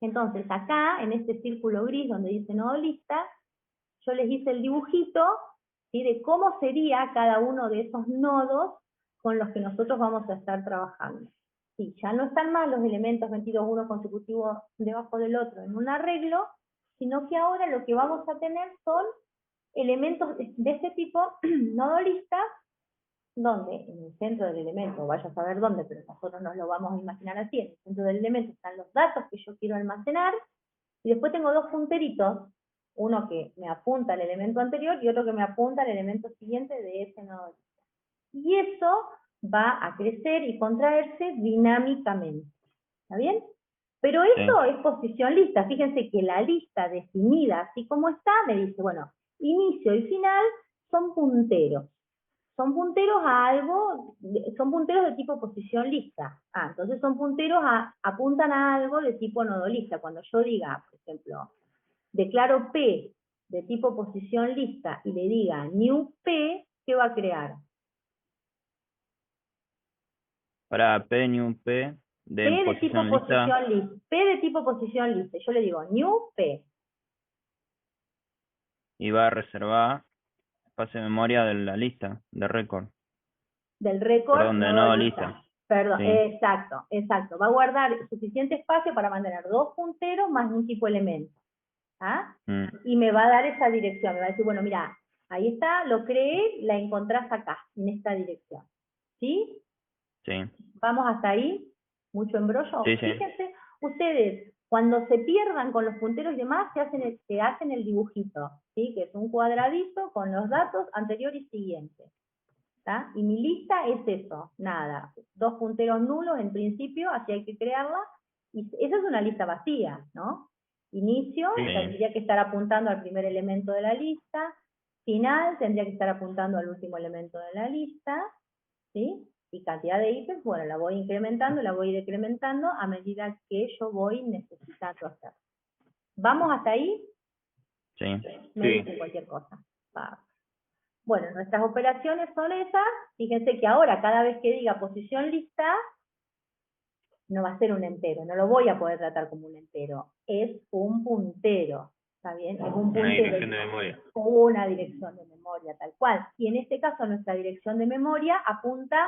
Entonces, acá, en este círculo gris donde dice nodo lista, yo les hice el dibujito, ¿sí? De cómo sería cada uno de esos nodos con los que nosotros vamos a estar trabajando. Sí, ya no están más los elementos metidos uno consecutivo debajo del otro en un arreglo, sino que ahora lo que vamos a tener son elementos de este tipo, nodo lista, donde en el centro del elemento, vaya a saber dónde, pero nosotros nos lo vamos a imaginar así, en el centro del elemento están los datos que yo quiero almacenar, y después tengo dos punteritos, uno que me apunta al elemento anterior y otro que me apunta al elemento siguiente de ese nodo. Y eso va a crecer y contraerse dinámicamente. ¿Está bien? Pero eso es posición lista. Fíjense que la lista definida así como está, me dice, bueno, inicio y final son punteros. Son punteros a algo, son punteros de tipo posición lista. Ah, entonces son punteros apuntan a algo de tipo nodo lista. Cuando yo diga, por ejemplo, declaro P de tipo posición lista y le diga new P, ¿qué va a crear? Para P, new P, de P de tipo posición lista, posición lista. P de tipo posición lista. Yo le digo new P. y va a reservar espacio de memoria de la lista, de récord. Del récord Perdón, de nodo nodo lista. lista. Perdón, Sí. exacto. Va a guardar suficiente espacio para mantener dos punteros más un tipo elemento. ¿Ah? Y me va a dar esa dirección, me va a decir, bueno, mira, ahí está, lo creé, la encontrás acá, en esta dirección. ¿Sí? Sí. ¿Vamos hasta ahí? ¿Mucho embrollo? Sí, sí. Fíjense, ustedes, cuando se pierdan con los punteros y demás, se hacen el dibujito, ¿sí? Que es un cuadradito con los datos anterior y siguiente. ¿Tá? Y mi lista es eso, nada, dos punteros nulos en principio, así hay que crearla, y esa es una lista vacía, ¿no? Inicio, Sí. tendría que estar apuntando al primer elemento de la lista, final, tendría que estar apuntando al último elemento de la lista, ¿sí? Y cantidad de ítems, bueno, la voy incrementando, la voy decrementando a medida que yo voy necesitando hacer. ¿Vamos hasta ahí? Sí. Me dicen cualquier cosa. Va. Bueno, nuestras operaciones son esas. Fíjense que ahora cada vez que diga posición lista, no va a ser un entero, no lo voy a poder tratar como un entero, es un puntero, ¿está bien? Es un puntero. Una dirección de memoria. Una dirección de memoria, tal cual. Y en este caso nuestra dirección de memoria apunta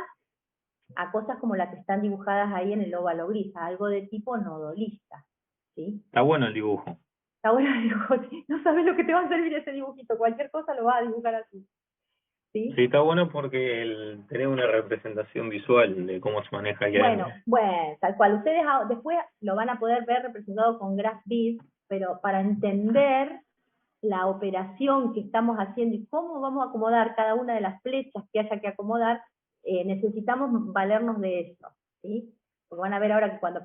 a cosas como las que están dibujadas ahí en el óvalo gris, a algo de tipo nodolista, ¿sí? Está bueno el dibujo. Está bueno el dibujo, no sabes lo que te va a servir ese dibujito, cualquier cosa lo va a dibujar así. ¿Sí? Sí, está bueno porque tiene una representación visual de cómo se maneja ahí adentro. Bueno, tal cual. Ustedes después lo van a poder ver representado con GraphViz, pero para entender la operación que estamos haciendo y cómo vamos a acomodar cada una de las flechas que haya que acomodar, necesitamos valernos de eso, ¿sí? Porque van a ver ahora que cuando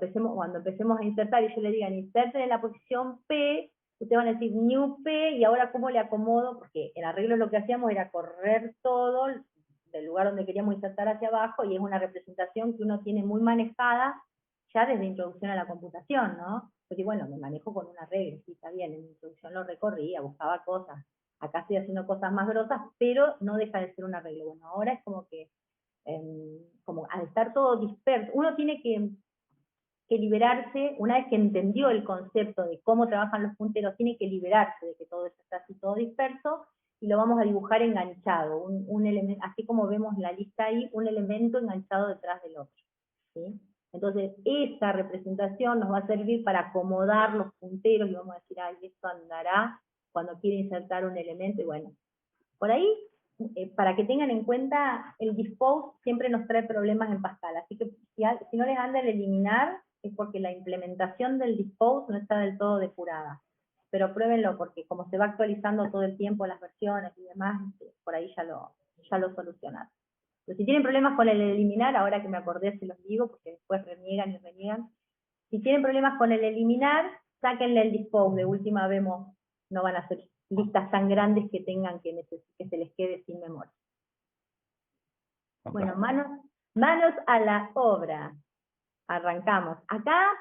empecemos a insertar y yo le diga inserten en la posición P, ustedes van a decir new P, y ahora cómo le acomodo, porque el arreglo lo que hacíamos era correr todo del lugar donde queríamos insertar hacia abajo, y es una representación que uno tiene muy manejada ya desde introducción a la computación, ¿no? Porque bueno, me manejo con un arreglo, sí, está bien, en introducción lo recorría, buscaba cosas, acá estoy haciendo cosas más grosas, pero no deja de ser un arreglo. Bueno, ahora es como que, como al estar todo disperso, uno tiene que liberarse, una vez que entendió el concepto de cómo trabajan los punteros, tiene que liberarse de que todo eso está así todo disperso, y lo vamos a dibujar enganchado, un elemento, así como vemos la lista ahí, un elemento enganchado detrás del otro, ¿sí? Entonces, esa representación nos va a servir para acomodar los punteros y vamos a decir, ay, esto andará cuando quiere insertar un elemento, y bueno, por ahí, para que tengan en cuenta, el dispose siempre nos trae problemas en Pascal, así que si no les anda el eliminar, es porque la implementación del dispose no está del todo depurada. Pero pruébenlo, porque como se va actualizando todo el tiempo las versiones y demás, por ahí ya lo solucionaron. Pero si tienen problemas con el eliminar, ahora que me acordé se los digo, porque después reniegan y reniegan. Si tienen problemas con el eliminar, sáquenle el dispose, de última vemos, no van a ser listas tan grandes que tengan que se les quede sin memoria. Ok. Bueno, manos a la obra. Arrancamos. Acá,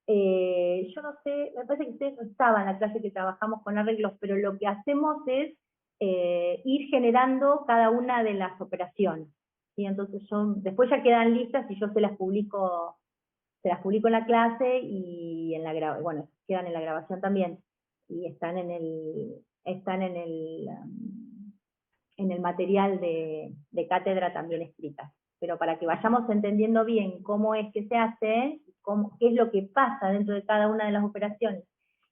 yo no sé, me parece que ustedes no estaban en la clase que trabajamos con arreglos, pero lo que hacemos es ir generando cada una de las operaciones. ¿Sí? Entonces después ya quedan listas y yo se las publico en la clase y bueno, quedan en la grabación también. Y están en el material de cátedra también escritas. Pero para que vayamos entendiendo bien cómo es que se hace, qué es lo que pasa dentro de cada una de las operaciones,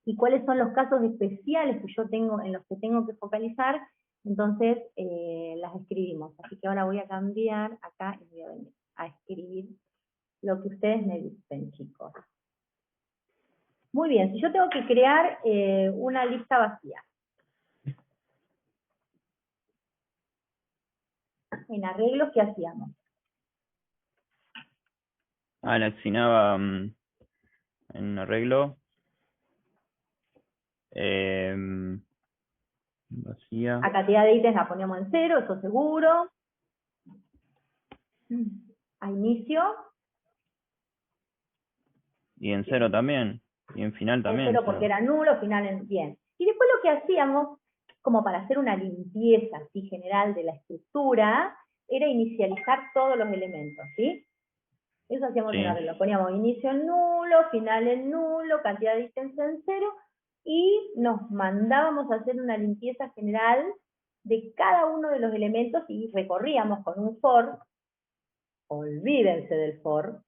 y cuáles son los casos especiales que yo tengo, en los que tengo que focalizar, entonces las escribimos. Así que ahora voy a cambiar acá y voy a venir a escribir lo que ustedes me dicen, chicos. Muy bien, si yo tengo que crear una lista vacía. En arreglos, ¿qué hacíamos? La asignaba en arreglo. Vacía. La cantidad de ítems la poníamos en 0, eso seguro. A inicio. Y en 0 también. Y en final también. En 0 porque era nulo, final en bien. Y después lo que hacíamos, como para hacer una limpieza así general de la estructura, era inicializar todos los elementos, ¿sí? Eso hacíamos Sí. en arreglo. Poníamos inicio en nulo, final en nulo, cantidad de ítems en 0, y nos mandábamos a hacer una limpieza general de cada uno de los elementos y recorríamos con un for. Olvídense del for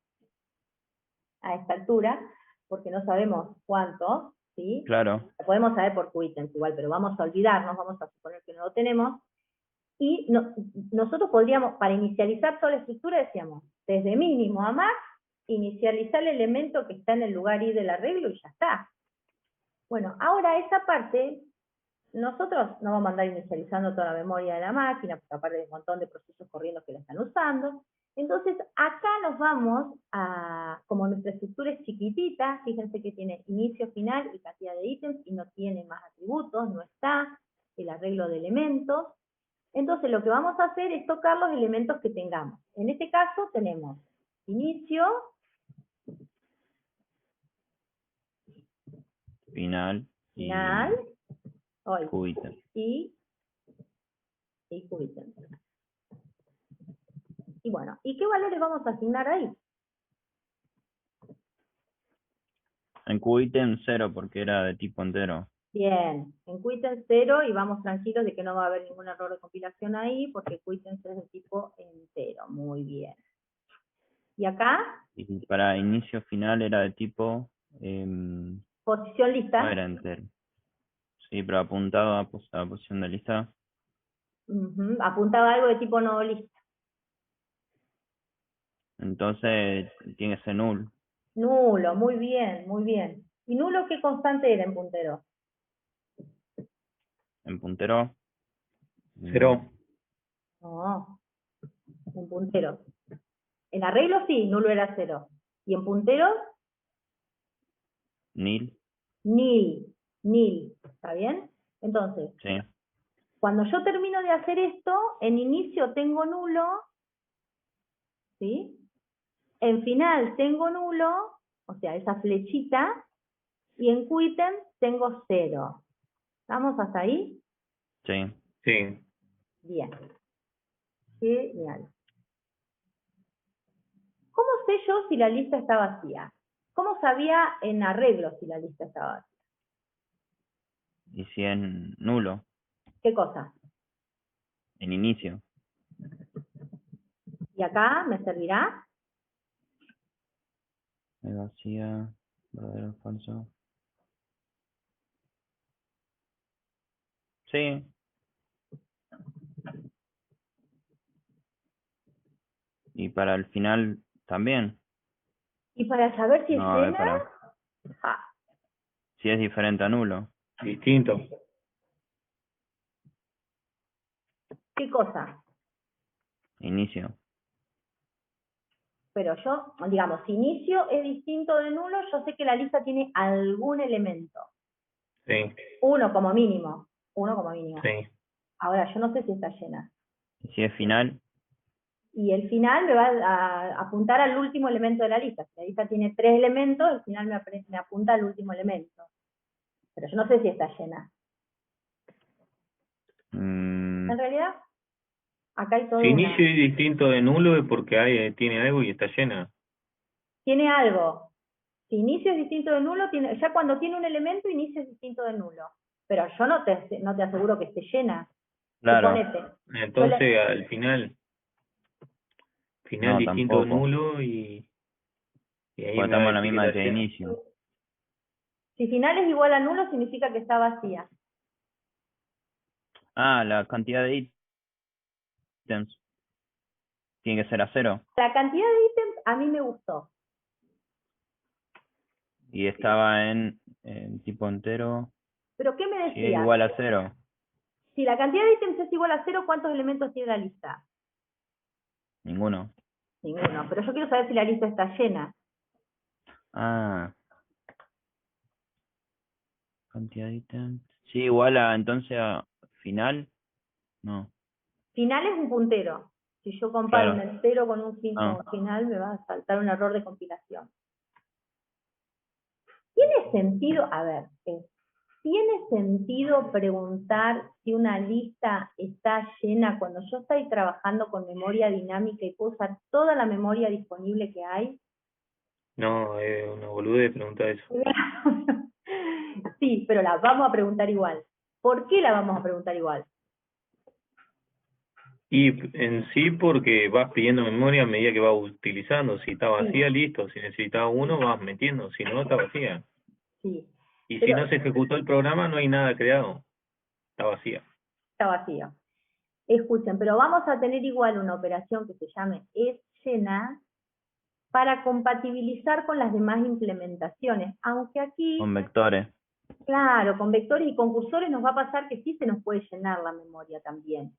a esta altura, porque no sabemos cuánto, ¿sí? Claro. Lo podemos saber por QItems igual, pero vamos a olvidarnos, vamos a suponer que no lo tenemos, y nosotros podríamos, para inicializar toda la estructura, decíamos, desde mínimo a max, inicializar el elemento que está en el lugar I del arreglo y ya está. Bueno, ahora esa parte, nosotros no vamos a andar inicializando toda la memoria de la máquina, porque aparte hay un montón de procesos corriendo que la están usando. Entonces, acá nos vamos a, como nuestra estructura es chiquitita, fíjense que tiene inicio, final y cantidad de ítems, y no tiene más atributos, no está el arreglo de elementos. Entonces, lo que vamos a hacer es tocar los elementos que tengamos. En este caso, tenemos inicio, Final. QItems. y QItems. Y bueno, ¿y qué valores vamos a asignar ahí? En QItems 0 porque era de tipo entero. Bien, en QItems 0 y vamos tranquilos de que no va a haber ningún error de compilación ahí porque QItems es de tipo entero. Muy bien. ¿Y acá? Y para inicio final era de tipo... Posición no lista. era entero. Sí, pero apuntado a posición de lista. Apuntaba algo de tipo no lista. Entonces tiene que ser null. Nulo, muy bien, muy bien. ¿Y nulo qué constante era en puntero? En puntero. 0. No, en puntero. En arreglo sí, nulo era 0. ¿Y en puntero? Nil. Nil. ¿Está bien? Entonces, Sí. cuando yo termino de hacer esto, en inicio tengo nulo, ¿sí? En final tengo nulo, o sea, esa flechita, y en QItems tengo 0. ¿Estamos hasta ahí? Sí. Sí. Bien. Genial. ¿Cómo sé yo si la lista está vacía? ¿Cómo sabía en arreglo si la lista estaba vacía? Y si en nulo. ¿Qué cosa? en inicio. ¿Y acá me servirá? Hay vacía, verdadero, falso. Sí. Y para el final también. Y para saber si No, es es llena, para. Si es diferente a nulo. Distinto. ¿qué cosa? Inicio. Pero yo, digamos, si inicio es distinto de nulo, yo sé que la lista tiene algún elemento. Sí, Uno como mínimo. Uno como mínimo. sí. Ahora, yo no sé si está llena. Y si es final, Y el final me va a apuntar al último elemento de la lista. Si la lista tiene 3 elementos, el final me apunta al último elemento. Pero yo no sé si está llena. En realidad, acá hay todo Si una... inicio es distinto de nulo es porque tiene algo y está llena. Tiene algo. Si inicio es distinto de nulo, ya cuando tiene un elemento, inicio es distinto de nulo. Pero yo no te aseguro que esté llena. claro. Suponete. Entonces al final No, distinto de tampoco. nulo y ahí Porque me va a estamos en la decir que misma está que llena. inicio. Si final es igual a nulo, significa que está vacía. Ah, la cantidad de ítems tiene que ser a 0. La cantidad de ítems a mí me gustó. Y estaba en tipo entero. Pero ¿qué me Si es decías? igual a 0. Si la cantidad de ítems es igual a 0, ¿cuántos elementos tiene la lista? Ninguno. Ninguno. Pero yo quiero saber si la lista está llena. Ah, cantidad de ítems. Sí, igual a entonces a final. No, Final es un puntero. Si yo comparo un claro. entero con un Ah, final, me va a saltar un error de compilación. ¿Tiene sentido? A ver, ¿tiene sentido preguntar si una lista está llena cuando yo estoy trabajando con memoria dinámica y puedo usar toda la memoria disponible que hay? No, es una boludez preguntar eso. Sí, pero la vamos a preguntar igual. ¿Por qué la vamos a preguntar igual? Y en sí porque vas pidiendo memoria a medida que vas utilizando. Si está vacía, Sí, listo. Si necesitas uno, vas metiendo. Si no, está vacía. sí. Y si Pero no se ejecutó el programa, no hay nada creado. Está vacía. está vacío. Escuchen, pero vamos a tener igual una operación que se llame esLlena para compatibilizar con las demás implementaciones. Aunque aquí, con vectores. claro, con vectores y con cursores nos va a pasar que sí se nos puede llenar la memoria también.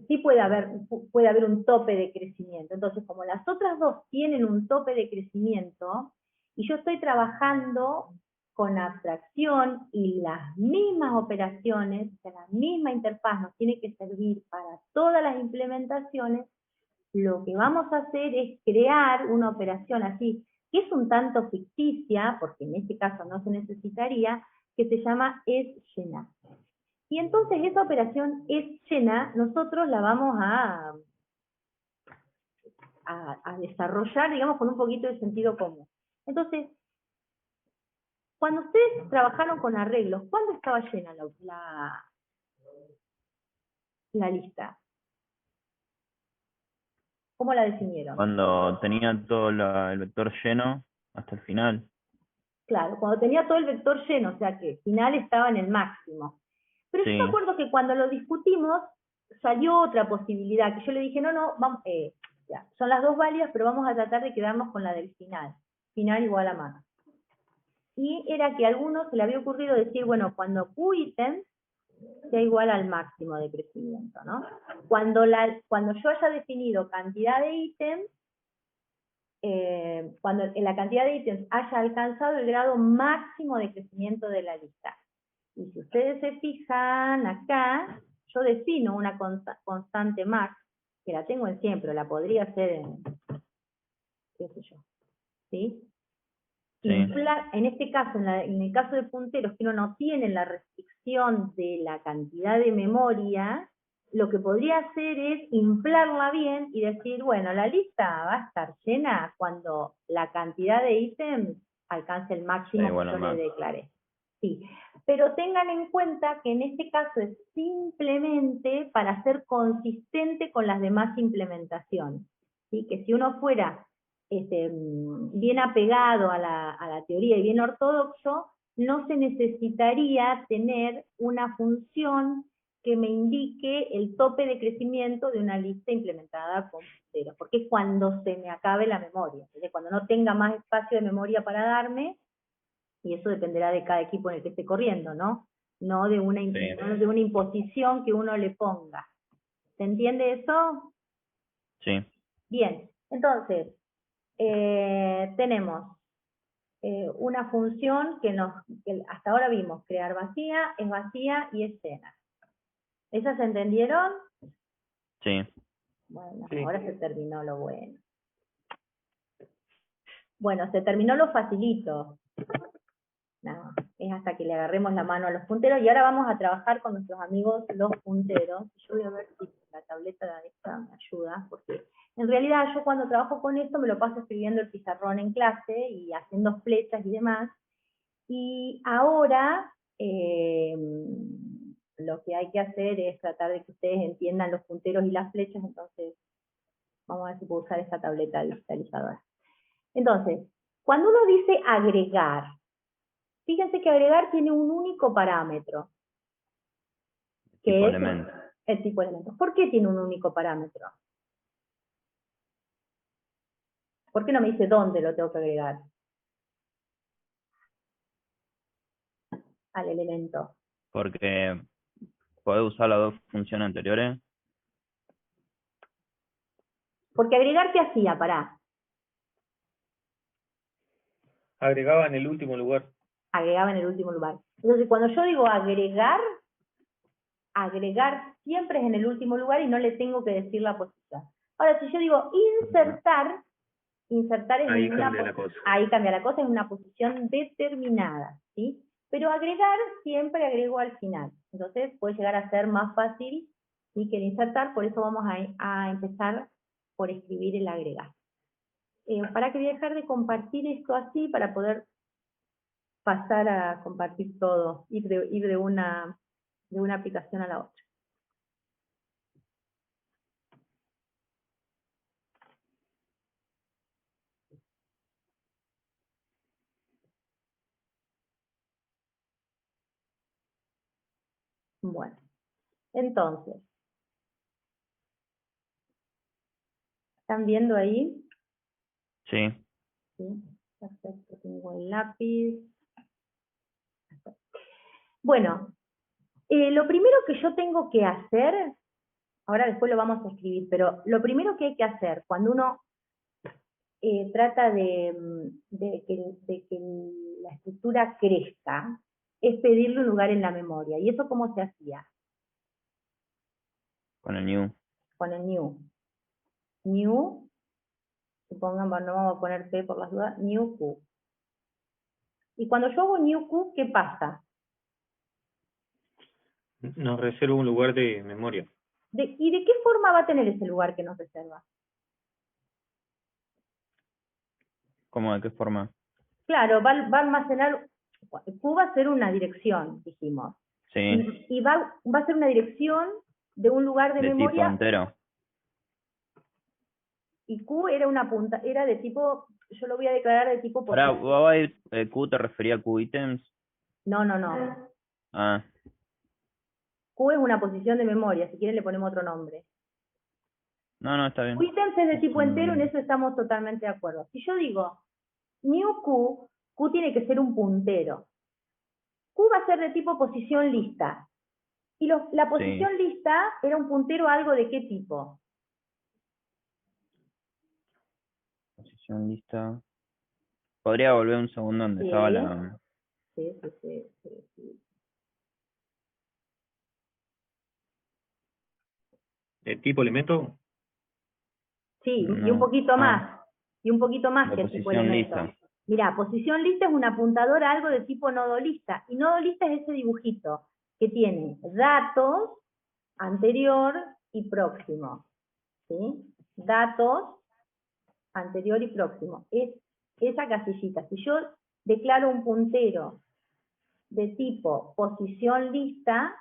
Sí puede haber un tope de crecimiento. Entonces, como las otras dos tienen un tope de crecimiento, y yo estoy trabajando con abstracción y las mismas operaciones, o sea, la misma interfaz nos tiene que servir para todas las implementaciones, lo que vamos a hacer es crear una operación así, que es un tanto ficticia, porque en este caso no se necesitaría, que se llama esLlena. Y entonces esa operación esLlena, nosotros la vamos a desarrollar, digamos, con un poquito de sentido común. Entonces, cuando ustedes trabajaron con arreglos, ¿cuándo estaba llena la lista? ¿Cómo la definieron? Cuando tenía todo el vector lleno hasta el final. Claro, cuando tenía todo el vector lleno, o sea que el final estaba en el máximo. Pero yo me Sí, acuerdo que cuando lo discutimos, salió otra posibilidad, que yo le dije, no, vamos, ya, son las dos válidas, pero vamos a tratar de quedarnos con la del final. Final igual a max. Y era que a algunos se le había ocurrido decir, bueno, cuando QItem sea igual al máximo de crecimiento, ¿no? Cuando yo haya definido cantidad de ítems, cuando en la cantidad de ítems haya alcanzado el grado máximo de crecimiento de la lista. Y si ustedes se fijan acá, yo defino una constante max, que la tengo en 100, pero la podría hacer en, qué sé yo, ¿sí? sí. En este caso, en el caso de punteros que uno no tiene la restricción de la cantidad de memoria, lo que podría hacer es inflarla bien y decir, bueno, la lista va a estar llena cuando la cantidad de ítems alcance el máximo Sí, que bueno, yo le más. declaré. Sí, Pero tengan en cuenta que en este caso es simplemente para ser consistente con las demás implementaciones. ¿Sí? Que si uno fuera bien apegado a la teoría y bien ortodoxo, no se necesitaría tener una función que me indique el tope de crecimiento de una lista implementada con punteros, porque es cuando se me acabe la memoria, ¿sí? Cuando no tenga más espacio de memoria para darme, y eso dependerá de cada equipo en el que esté corriendo, ¿no? No de una, Sí. no de una imposición que uno le ponga. ¿Se entiende eso? Sí. Bien, entonces, tenemos una función que hasta ahora vimos, crear vacía, es vacía y es llena. ¿Esas se entendieron? Sí. Bueno, Sí. ahora se terminó lo bueno. Bueno, se terminó lo facilito. No, es hasta que le agarremos la mano a los punteros, y ahora vamos a trabajar con nuestros amigos los punteros. Yo voy a ver si la tableta de esta me ayuda, porque en realidad yo cuando trabajo con esto me lo paso escribiendo el pizarrón en clase y haciendo flechas y demás, y ahora lo que hay que hacer es tratar de que ustedes entiendan los punteros y las flechas, entonces vamos a ver si puedo usar esta tableta digitalizadora. Entonces, cuando uno dice agregar, fíjense que agregar tiene un único parámetro, que Tipo es elemento. el tipo de elemento. ¿Por qué tiene un único parámetro? ¿Por qué no me dice dónde lo tengo que agregar al elemento? Porque podés usar las dos funciones anteriores. Porque agregar, ¿qué hacía? Pará. Agregaba en el último lugar. Agregaba en el último lugar. Entonces, cuando yo digo agregar, agregar siempre es en el último lugar y no le tengo que decir la posición. Ahora, si yo digo insertar, insertar es Ahí en una cambia la cosa. ahí cambia la cosa, en una posición determinada, ¿sí? Pero agregar siempre agrego al final. Entonces puede llegar a ser más fácil, ¿sí?, que el insertar, por eso vamos a empezar por escribir el agregar. Para que voy a dejar de compartir esto así para poder pasar a compartir todo, ir de una aplicación a la otra. Bueno, entonces, ¿están viendo ahí? Sí. Sí, perfecto, tengo el lápiz. Bueno, lo primero que yo tengo que hacer, ahora después lo vamos a escribir, pero lo primero que hay que hacer cuando uno trata de que la estructura crezca, es pedirle un lugar en la memoria. ¿Y eso cómo se hacía? Con el new. Con el new. New, supongan, no vamos a poner P por las dudas, new Q. Y cuando yo hago new Q, ¿qué pasa? Nos reserva un lugar de memoria. ¿Y de qué forma va a tener ese lugar que nos reserva? ¿Cómo? ¿De qué forma? Claro, va a almacenar, Q va a ser una dirección, dijimos. Sí. Y va a ser una dirección de un lugar de De tipo memoria, entero. y Q era una punta, era de tipo, yo lo voy a declarar de tipo Ahora, posición. Q te refería a Q ítems. No. Ah, Q es una posición de memoria, si quieren le ponemos otro nombre. no, está bien. Items es de tipo entero, en eso estamos totalmente de acuerdo. Si yo digo new Q, Q tiene que ser un puntero. Q va a ser de tipo posición lista. Y la posición lista era un puntero a algo de qué tipo. Posición lista. Podría volver un segundo donde Sí. estaba la... Sí. ¿De tipo elemento? Sí, y un No. poquito Ah, más. Y un poquito más de que el tipo posición elemento. lista. Mirá, posición lista es un apuntador a algo de tipo nodo lista. Y nodo lista es ese dibujito que tiene datos, anterior y próximo. ¿Sí? Datos, anterior y próximo. Es esa casillita. Si yo declaro un puntero de tipo posición lista,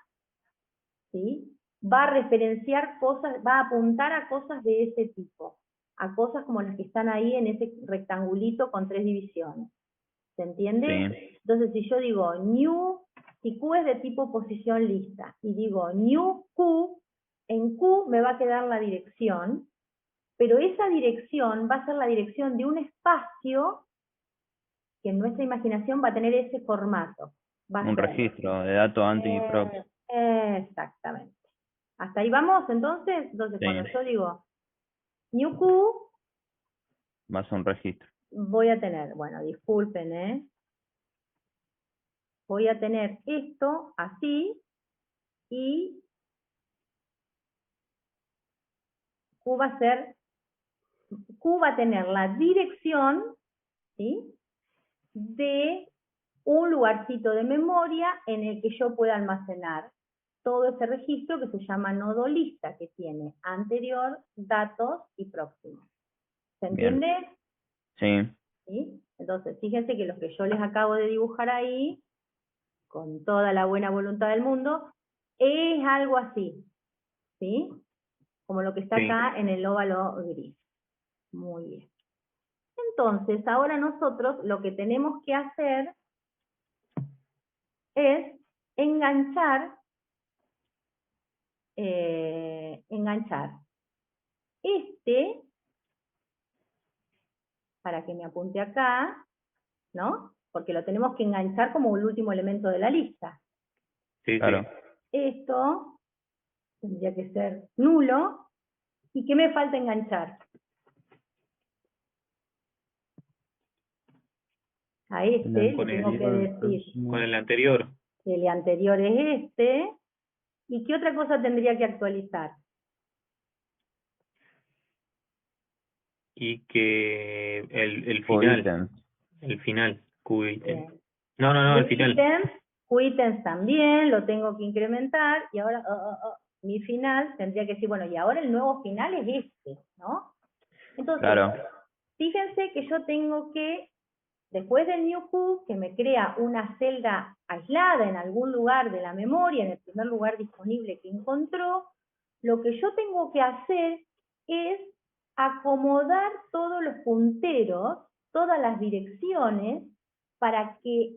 ¿sí? Va a referenciar cosas, va a apuntar a cosas de ese tipo, a cosas como las que están ahí en ese rectangulito con 3 divisiones. ¿Se entiende? Sí. Entonces, si yo digo new, si Q es de tipo posición lista, y digo new Q, en Q me va a quedar la dirección, pero esa dirección va a ser la dirección de un espacio que en nuestra imaginación va a tener ese formato. Va a Un ser, registro de datos anti-prox. exactamente. ¿Hasta ahí vamos entonces? Entonces, Sí. cuando yo digo new Q, Va a ser un registro. voy a tener, bueno, disculpen, voy a tener esto así, y Q va a ser, Q va a tener la dirección, ¿sí?, de un lugarcito de memoria en el que yo pueda almacenar todo ese registro que se llama nodo lista, que tiene anterior, datos y próximo. ¿Se Bien. entiende? Sí. ¿Sí? Entonces, fíjense que los que yo les acabo de dibujar ahí, con toda la buena voluntad del mundo, es algo así, ¿sí? Como lo que está Sí. acá en el óvalo gris. Muy bien. Entonces, ahora nosotros lo que tenemos que hacer es enganchar, este, para que me apunte acá, ¿no? Porque lo tenemos que enganchar como el último elemento de la lista. Sí, Claro. sí. Esto tendría que ser nulo. ¿Y qué me falta enganchar? A este le Con tengo que el, decir con el anterior. que el anterior es este. ¿Y qué otra cosa tendría que actualizar? Y que el O final. ítems. El final. QItem. Bien. No, el final. Ítems también lo tengo que incrementar, y ahora mi final tendría que decir, bueno, y ahora el nuevo final es este, ¿no? Entonces, Claro. fíjense que yo tengo que, después del new Q, que me crea una celda aislada en algún lugar de la memoria, en el primer lugar disponible que encontró, lo que yo tengo que hacer es acomodar todos los punteros, todas las direcciones, para que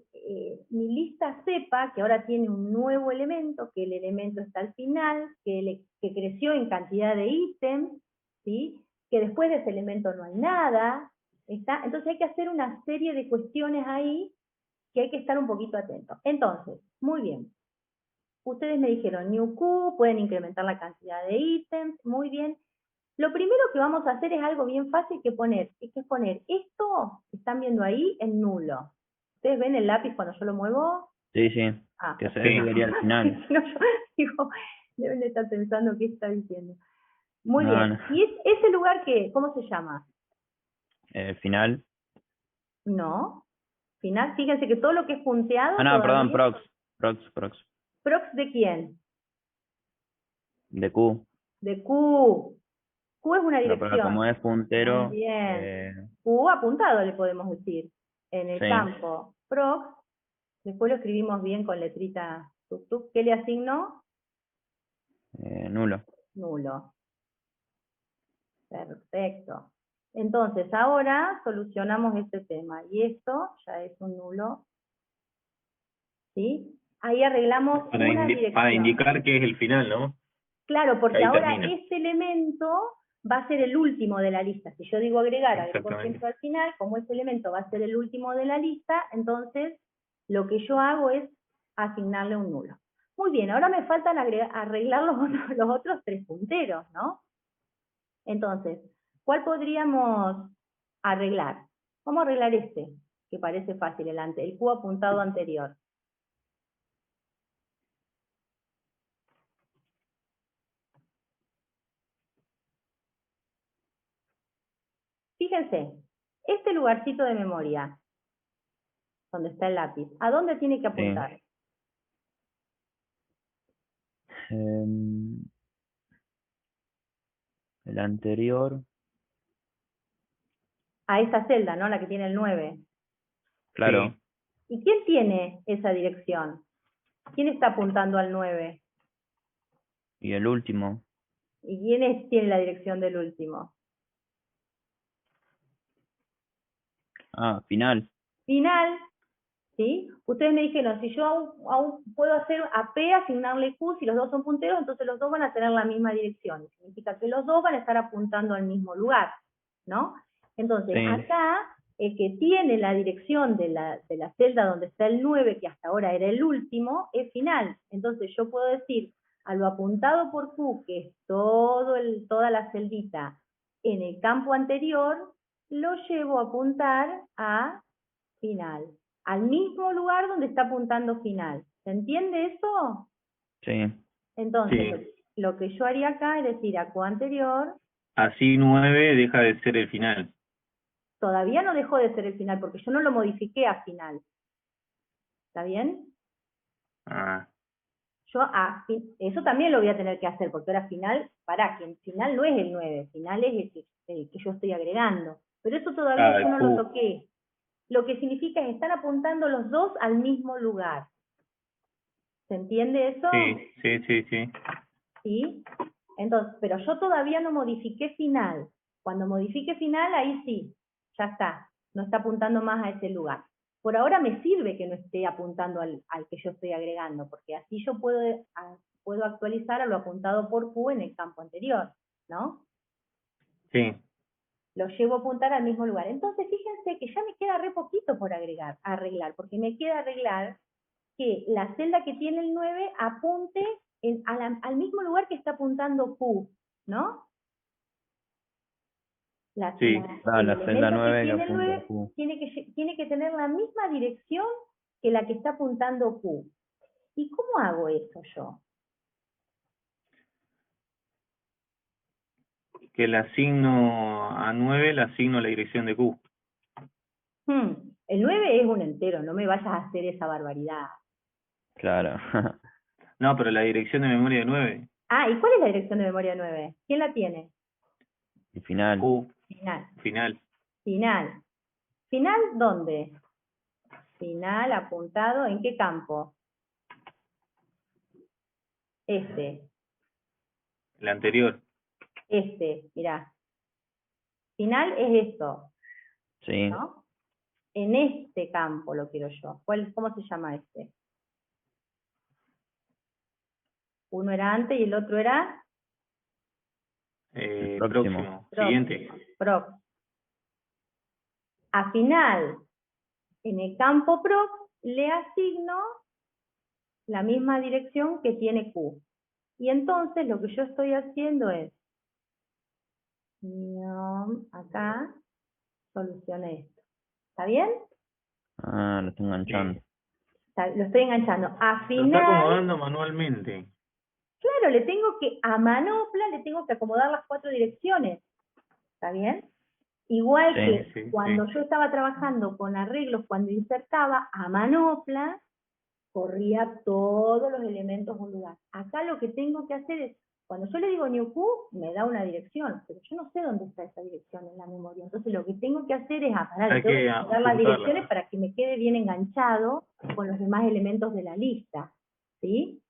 mi lista sepa que ahora tiene un nuevo elemento, que el elemento está al final, que creció en cantidad de ítems, ¿sí?, que después de ese elemento no hay nada, ¿está? Entonces hay que hacer una serie de cuestiones ahí que hay que estar un poquito atentos. Entonces, muy bien. Ustedes me dijeron new Q, pueden incrementar la cantidad de ítems, muy bien. Lo primero que vamos a hacer es algo bien fácil que es poner esto que están viendo ahí en nulo. ¿Ustedes ven el lápiz cuando yo lo muevo? Sí, sí. Ah, Que se Sí. quería al final. si no, yo digo, deben de estar pensando qué está diciendo. Muy No, bien. no. ¿Y ese lugar qué? ¿Cómo se llama? Final. No. Final, fíjense que todo lo que es punteado Ah, no, perdón, todavía. prox. ¿Prox de quién? De Q. De Q. Q es una Pero como dirección. es Muy puntero, bien. Q apuntado le podemos decir. En el sí, campo prox, después lo escribimos bien con letrita tuk. ¿Qué le asignó? nulo. Nulo. Perfecto. Entonces, ahora solucionamos este tema. Y esto ya es un nulo, ¿sí? Ahí arreglamos una Para dirección. indicar que es el final, ¿no? Claro, Que porque ahí ahora termina. este elemento va a ser el último de la lista. Si yo digo agregar, agrego Exactamente. siempre al final, como ese elemento va a ser el último de la lista, entonces lo que yo hago es asignarle un nulo. Muy bien, ahora me faltan arreglar los otros 3 punteros, ¿no? Entonces, ¿cuál podríamos arreglar? ¿Cómo arreglar este? Que parece fácil, el Q apuntado anterior. Fíjense, este lugarcito de memoria, donde está el lápiz, ¿a dónde tiene que Sí. apuntar? El anterior, A esa celda, ¿no? La que tiene el 9. claro. ¿Y quién tiene esa dirección? ¿Quién está apuntando al 9? Y el último. ¿Y quién tiene la dirección del último? Ah, final. Final, ¿sí? Ustedes me dijeron, si yo aún puedo hacer a P, asignarle Q, si los dos son punteros, entonces los dos van a tener la misma dirección. Significa que los dos van a estar apuntando al mismo lugar, ¿no? Entonces, Sí. acá, el que tiene la dirección de la celda donde está el 9, que hasta ahora era el último, es final. Entonces, yo puedo decir, a lo apuntado por Q, que es toda la celdita en el campo anterior, lo llevo a apuntar a final, al mismo lugar donde está apuntando final. ¿Se entiende eso? Sí. Entonces, Sí. lo que yo haría acá es decir, a Q anterior, Así 9 deja de ser el final. todavía no dejó de ser el final, porque yo no lo modifiqué a final. ¿Está bien? Ah, Yo eso también lo voy a tener que hacer, porque ahora final, que el final no es el 9, final es el que yo estoy agregando. Pero eso todavía ah, yo el no lo Q. toqué. Lo que significa es están apuntando los dos al mismo lugar. ¿Se entiende eso? Sí, sí, sí, sí. ¿Sí? Entonces, pero yo todavía no modifiqué final. Cuando modifique final, ahí sí, ya está. No está apuntando más a ese lugar. Por ahora me sirve que no esté apuntando al que yo estoy agregando, porque así yo puedo actualizar a lo apuntado por Q en el campo anterior, ¿no? Sí. Lo llevo a apuntar al mismo lugar. Entonces, fíjense que ya me queda re poquito por arreglar, porque me queda arreglar que la celda que tiene el 9 apunte al mismo lugar que está apuntando Q, ¿no? Sí. Ah, El la celda elemento que 9 que tiene el apunta a 9 Q. tiene que tener la misma dirección que la que está apuntando Q. ¿Y cómo hago eso yo? Que le asigno a 9, le asigno la dirección de Q. El 9 es un entero, no me vayas a hacer esa barbaridad. Claro. No, pero la dirección de memoria de 9. Ah, ¿y cuál es la dirección de memoria 9? ¿Quién la tiene? Y final. Q, Final. final. Final. ¿Final dónde? Final apuntado, ¿en qué campo? Este, La anterior. mirá. Final es esto, Sí. ¿no? En este campo lo quiero yo. ¿Cómo se llama este? Uno era antes y el otro era El próximo. Próximo. Siguiente. prox. A final, en el campo prox, le asigno la misma dirección que tiene Q. Y entonces lo que yo estoy haciendo es, acá, solucioné esto. ¿Está bien? Ah, lo estoy enganchando. Lo estoy enganchando. A Lo está final, acomodando manualmente. claro, a manopla le tengo que acomodar las 4 direcciones. ¿Está bien? Igual Sí. que Sí, cuando sí. yo estaba trabajando con arreglos, cuando insertaba a manopla, corría todos los elementos a un lugar. Acá lo que tengo que hacer es, cuando yo le digo new Q, me da una dirección, pero yo no sé dónde está esa dirección en la memoria. Entonces lo que tengo que hacer es Hay tengo que que acomodar las direcciones apuntarla. para que me quede bien enganchado con los demás elementos de la lista. ¿Sí?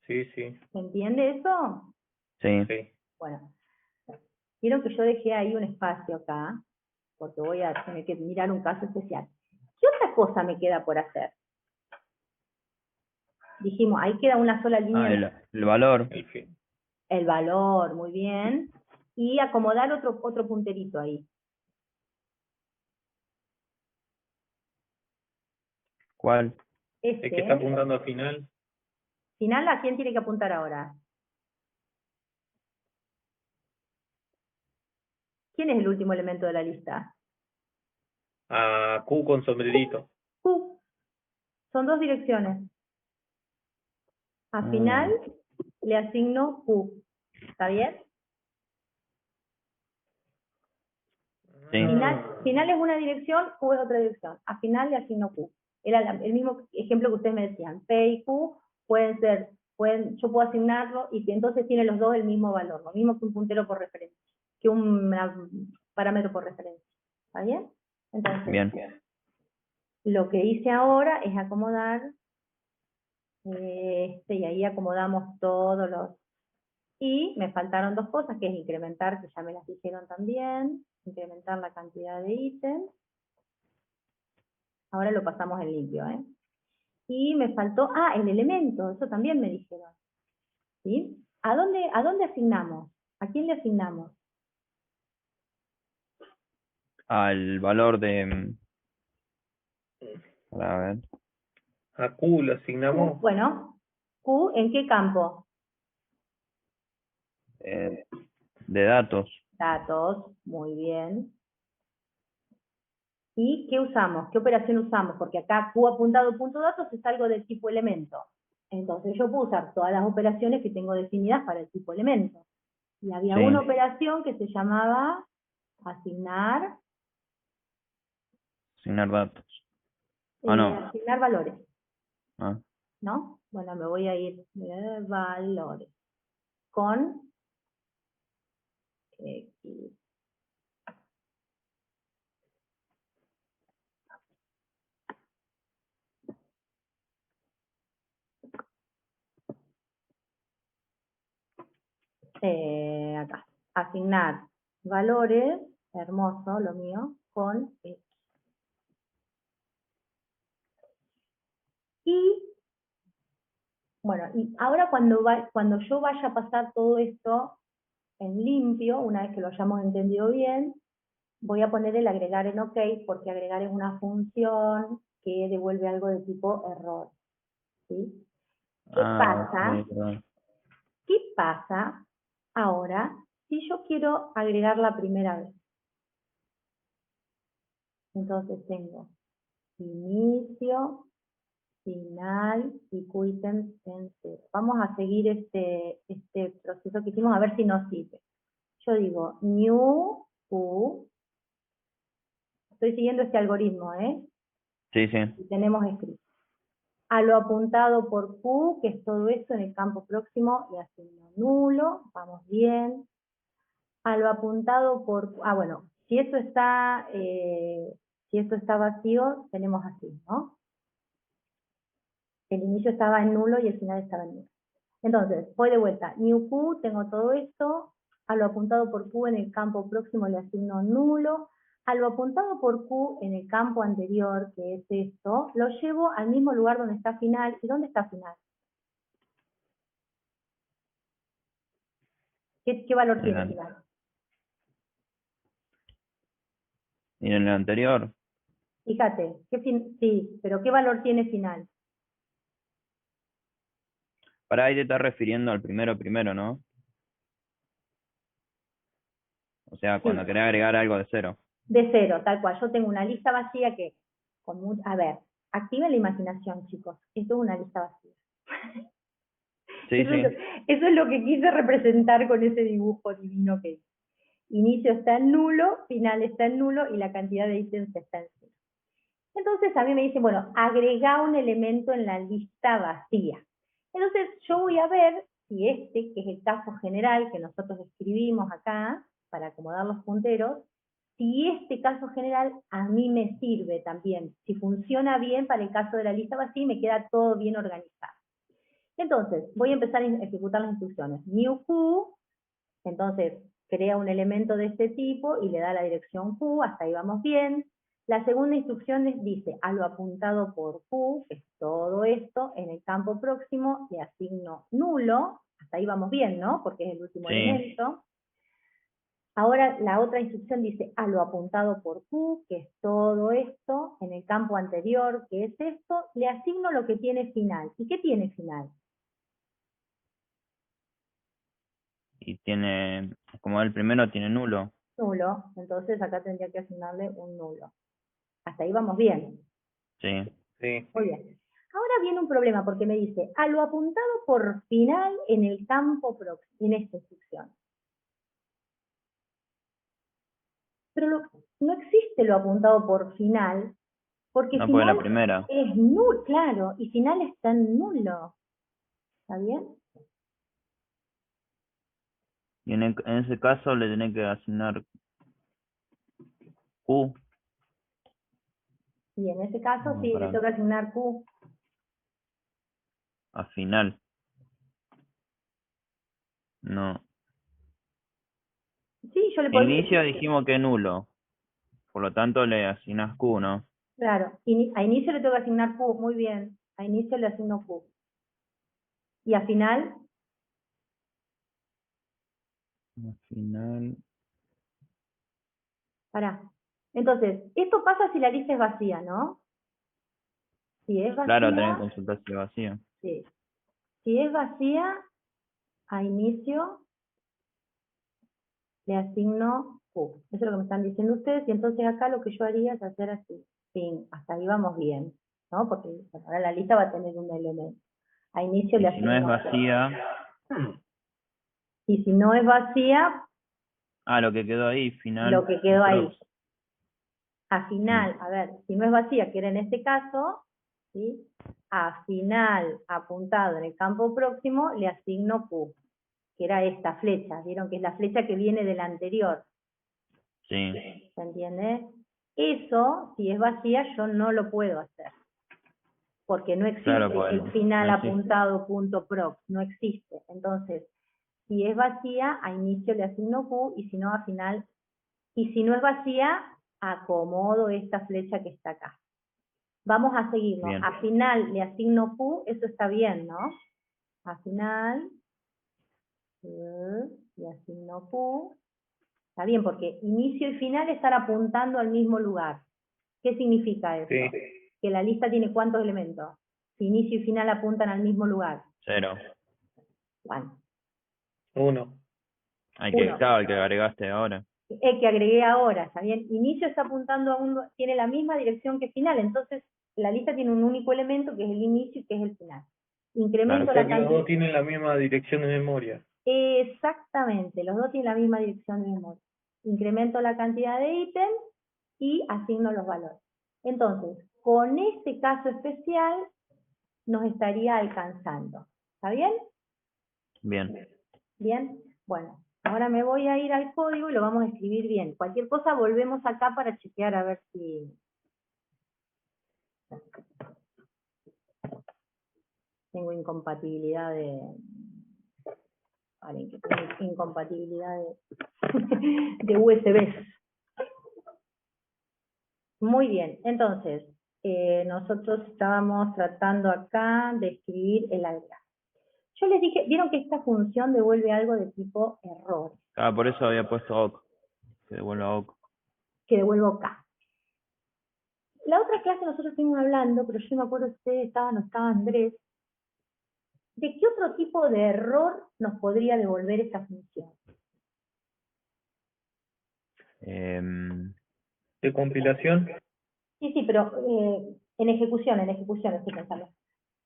Sí, sí. ¿Se entiende eso? Sí. Sí. Bueno, quiero que yo dejé ahí un espacio acá, porque voy a tener que mirar un caso especial. ¿Qué otra cosa me queda por hacer? Dijimos, ahí queda una sola línea. Ah, el valor. El fin. El valor, muy bien. Y acomodar otro punterito ahí. ¿Cuál? Es que está apuntando al final. Final, ¿a quién tiene que apuntar ahora? ¿Quién es el último elemento de la lista? A Q con sombrerito. Q. Son 2 direcciones. A Ah, final le asigno Q. ¿Está bien? sí. Final es una dirección, Q es otra dirección. A final le asigno Q. Era el mismo ejemplo que ustedes me decían. P y Q yo puedo asignarlo y que entonces tienen los dos el mismo valor, lo mismo que un puntero por referencia, que un parámetro por referencia. ¿Está bien? Entonces, Bien. lo que hice ahora es acomodar y ahí acomodamos todos los... Y me faltaron dos cosas, que es incrementar, que ya me las dijeron también, incrementar la cantidad de ítems. Ahora lo pasamos en limpio, ¿eh? Y me faltó, el elemento, eso también me dijeron. ¿Sí? ¿A dónde asignamos? ¿A quién le asignamos? Al valor de, a ver, A Q lo Q, asignamos. bueno, Q, ¿en qué campo? de datos. Datos, muy bien. ¿Y qué usamos? ¿Qué operación usamos? Porque acá Q apuntado punto datos es algo del tipo elemento. Entonces yo puedo usar todas las operaciones que tengo definidas para el tipo elemento. Y había Sí, una operación que se llamaba asignar, asignar datos. Ah, no. asignar valores, Ah, ¿no? Bueno, me voy a ir valores con X. Acá, asignar valores, hermoso lo mío, con X. Y, bueno, y ahora cuando yo vaya a pasar todo esto en limpio, una vez que lo hayamos entendido bien, voy a poner el agregar en OK, porque agregar es una función que devuelve algo de tipo error. ¿Sí? ¿Qué ok, pasa? perdón. ¿Qué pasa ahora si yo quiero agregar la primera vez? Entonces tengo inicio, final y QItem en cero. Vamos a seguir este proceso que hicimos a ver si nos sirve. Yo digo new Q, estoy siguiendo este algoritmo, Sí, sí. y tenemos escrito. A lo apuntado por Q, que es todo esto en el campo próximo, le asigno nulo, vamos bien. A lo apuntado por, bueno, si esto está vacío, tenemos así, ¿no? El inicio estaba en nulo y el final estaba en nulo. Entonces, voy de vuelta. New Q, tengo todo esto. A lo apuntado por Q en el campo próximo le asigno nulo. A lo apuntado por Q en el campo anterior, que es esto, lo llevo al mismo lugar donde está final. ¿Y dónde está final? ¿Qué valor tiene final? Y en el anterior, Fíjate, sí, pero ¿qué valor tiene final? para ahí te estás refiriendo al primero, ¿no? O sea, Sí, cuando querés agregar algo de cero. de cero, tal cual. Yo tengo una lista vacía que, a ver, activen la imaginación, chicos. Esto es una lista vacía. Sí, sí. Eso es lo que quise representar con ese dibujo divino que hice. Inicio está en nulo, final está en nulo y la cantidad de ítems está en cero. Entonces a mí me dicen, bueno, agrega un elemento en la lista vacía. Entonces yo voy a ver si este, que es el caso general que nosotros escribimos acá, para acomodar los punteros, si este caso general a mí me sirve también, si funciona bien para el caso de la lista vacía y me queda todo bien organizado. Entonces, voy a empezar a ejecutar las instrucciones. New Q, entonces crea un elemento de este tipo y le da la dirección Q, hasta ahí vamos bien. La segunda instrucción dice, a lo apuntado por Q, que es todo esto, en el campo próximo le asigno nulo, hasta ahí vamos bien, ¿no? Porque es el último Sí. elemento. Ahora la otra instrucción dice, a lo apuntado por Q, que es todo esto, en el campo anterior, que es esto, le asigno lo que tiene final. ¿Y qué tiene final? Y tiene, como el primero tiene nulo. Nulo, entonces acá tendría que asignarle un nulo. Hasta ahí vamos bien. Sí. Sí. Muy bien. Ahora viene un problema porque me dice, a lo apuntado por final en el campo próximo, en esta instrucción. Pero no existe lo apuntado por final, porque No, pues la final primera. es nulo, claro, y final está en nulo. ¿Está bien? Y en ese caso le tenés que asignar Q. Y en ese caso No, sí, le pará. toca asignar Q. A final. No. Sí, yo le podría Inicio decir, dijimos que nulo. Por lo tanto le asignas Q, ¿no? claro, a inicio le toca asignar Q, muy bien. A inicio le asigno Q. Y a final, A final. pará. Entonces, esto pasa si la lista es vacía, ¿no? Si es Claro, tenés que vacía, consultar si es vacío. sí. Si es vacía, a inicio le asigno Q. Eso es lo que me están diciendo ustedes, y entonces acá lo que yo haría es hacer así. Fin, hasta ahí vamos bien, ¿no? Porque ahora la lista va a tener un elemento. A inicio Y le si no es asigno Q. vacía. Y si no es vacía, Ah, lo que quedó ahí, lo final. que Y quedó ahí. prox. A final, a ver, si no es vacía, que era en este caso, ¿sí? A final apuntado en el campo próximo, le asigno Q, que era esta flecha. ¿Vieron que es la flecha que viene del anterior? Sí. ¿Se entiende? Eso, si es vacía, yo no lo puedo hacer. Porque no existe Claro, pues el final no existe. apuntado punto prox, no existe. Entonces, si es vacía, a inicio le asigno Q, y si no, a final. Y si no es vacía, acomodo esta flecha que está acá. Vamos a seguirlo. Bien. A final le asigno Q, eso está bien, ¿no? A final le asigno Q. Está bien, porque inicio y final están apuntando al mismo lugar. ¿Qué significa eso? Sí. Que la lista tiene ¿cuántos elementos? Si inicio y final apuntan al mismo lugar. 0. Bueno, 1. uno. Claro, el que agregaste ahora. El que agregué ahora, ¿está bien? Inicio está apuntando tiene la misma dirección que final, entonces la lista tiene un único elemento que es el inicio y que es el final. Incremento O la sea que los cantidad. dos tienen la misma dirección de memoria. Exactamente, los dos tienen la misma dirección de memoria. Incremento la cantidad de ítems y asigno los valores. Entonces, con este caso especial nos estaría alcanzando. ¿Está bien? Bien. Bien. Bueno, ahora me voy a ir al código y lo vamos a escribir bien. Cualquier cosa volvemos acá para chequear a ver si tengo incompatibilidad de... Vale, que tengo incompatibilidad de USB. Muy bien, entonces, nosotros estábamos tratando acá de escribir el agregado. Yo les dije, vieron que esta función devuelve algo de tipo error, Ah, por eso había puesto OK. Que devuelva OK. que devuelvo K. La otra clase nosotros estuvimos hablando, pero yo no me acuerdo si ustedes estaban o estaba Andrés, ¿de qué otro tipo de error nos podría devolver esta función? ¿De compilación? Sí, pero en ejecución estoy pensando.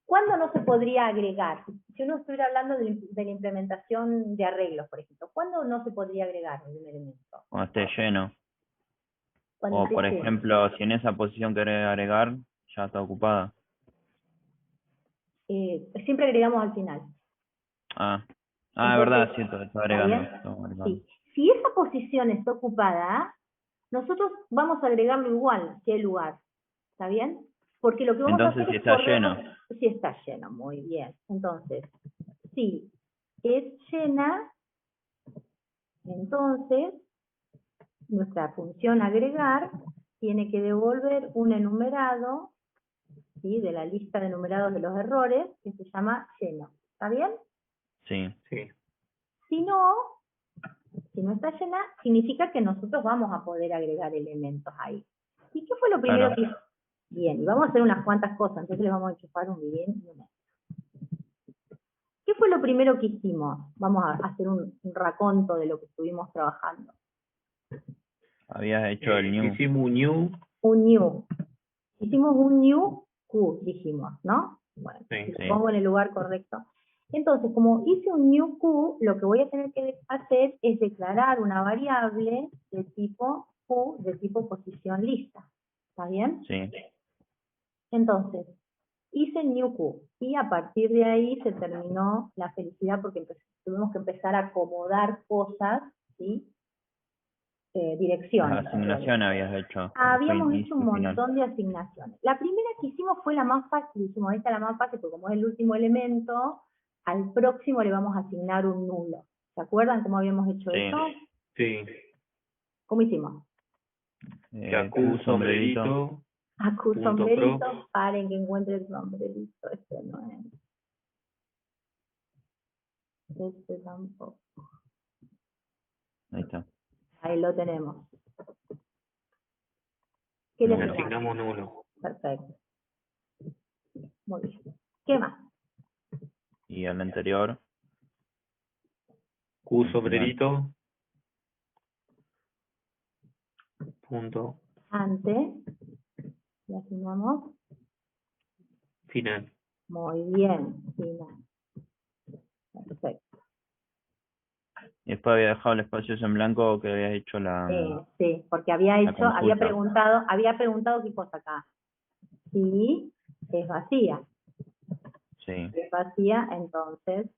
¿Cuándo no se podría agregar? Si uno estuviera hablando de la implementación de arreglos, por ejemplo, ¿cuándo no se podría agregar un elemento? Cuando esté lleno. Cuando O esté por lleno. ejemplo, si en esa posición querés agregar, ya está ocupada. Siempre agregamos al final. Ah. Ah, es Entonces, verdad, cierto, está ¿está agregando. bien? Está agregando. Sí. Si esa posición está ocupada, nosotros vamos a agregarlo igual que el lugar. ¿Está bien? Porque lo que vamos a Entonces, hacer si es está correrlo lleno. si está lleno. Muy bien. Entonces, si es llena, entonces nuestra función agregar tiene que devolver un enumerado, ¿sí?, de la lista de enumerados de los errores, que se llama lleno. ¿Está bien? Sí. Sí. Si no está llena, significa que nosotros vamos a poder agregar elementos ahí. ¿Y qué fue lo primero Claro. que... Bien, y vamos a hacer unas cuantas cosas, entonces les vamos a enchufar un bien y un esto. ¿Qué fue lo primero que hicimos? Vamos a hacer un raconto de lo que estuvimos trabajando. Habías hecho el new. Hicimos un new. Un new. Hicimos un new Q, dijimos, ¿no? Bueno, Sí. si lo Sí. pongo en el lugar correcto. Entonces, como hice un new Q, lo que voy a tener que hacer es declarar una variable de tipo Q, de tipo posición lista. ¿Está bien? Sí. Entonces, hice el new Q y a partir de ahí se terminó la felicidad porque tuvimos que empezar a acomodar cosas, ¿sí?, direcciones. Las asignaciones habías hecho. Habíamos después hecho un inicio y final. montón de asignaciones. La primera que hicimos fue la más fácil, hicimos esta la más fácil, porque como es el último elemento, al próximo le vamos a asignar un nulo. ¿Se acuerdan cómo habíamos hecho Sí. eso? Sí. ¿Cómo hicimos? Que Q sombrerito, Acu punto sombrerito, prox. paren que encuentre el sombrerito, este no es. Este tampoco. Ahí está. Ahí lo tenemos. ¿Qué le Le Nulo. asignamos? asignamos nulo. Perfecto. Muy bien. ¿Qué más? Y el anterior. Q al final. sombrerito, punto Antes le asignamos. final. Muy bien. Final. Perfecto. Y después había dejado el espacio en blanco que habías hecho la... Sí, porque había consulta. preguntado qué cosa acá. Si es vacía. Sí. Si es vacía, entonces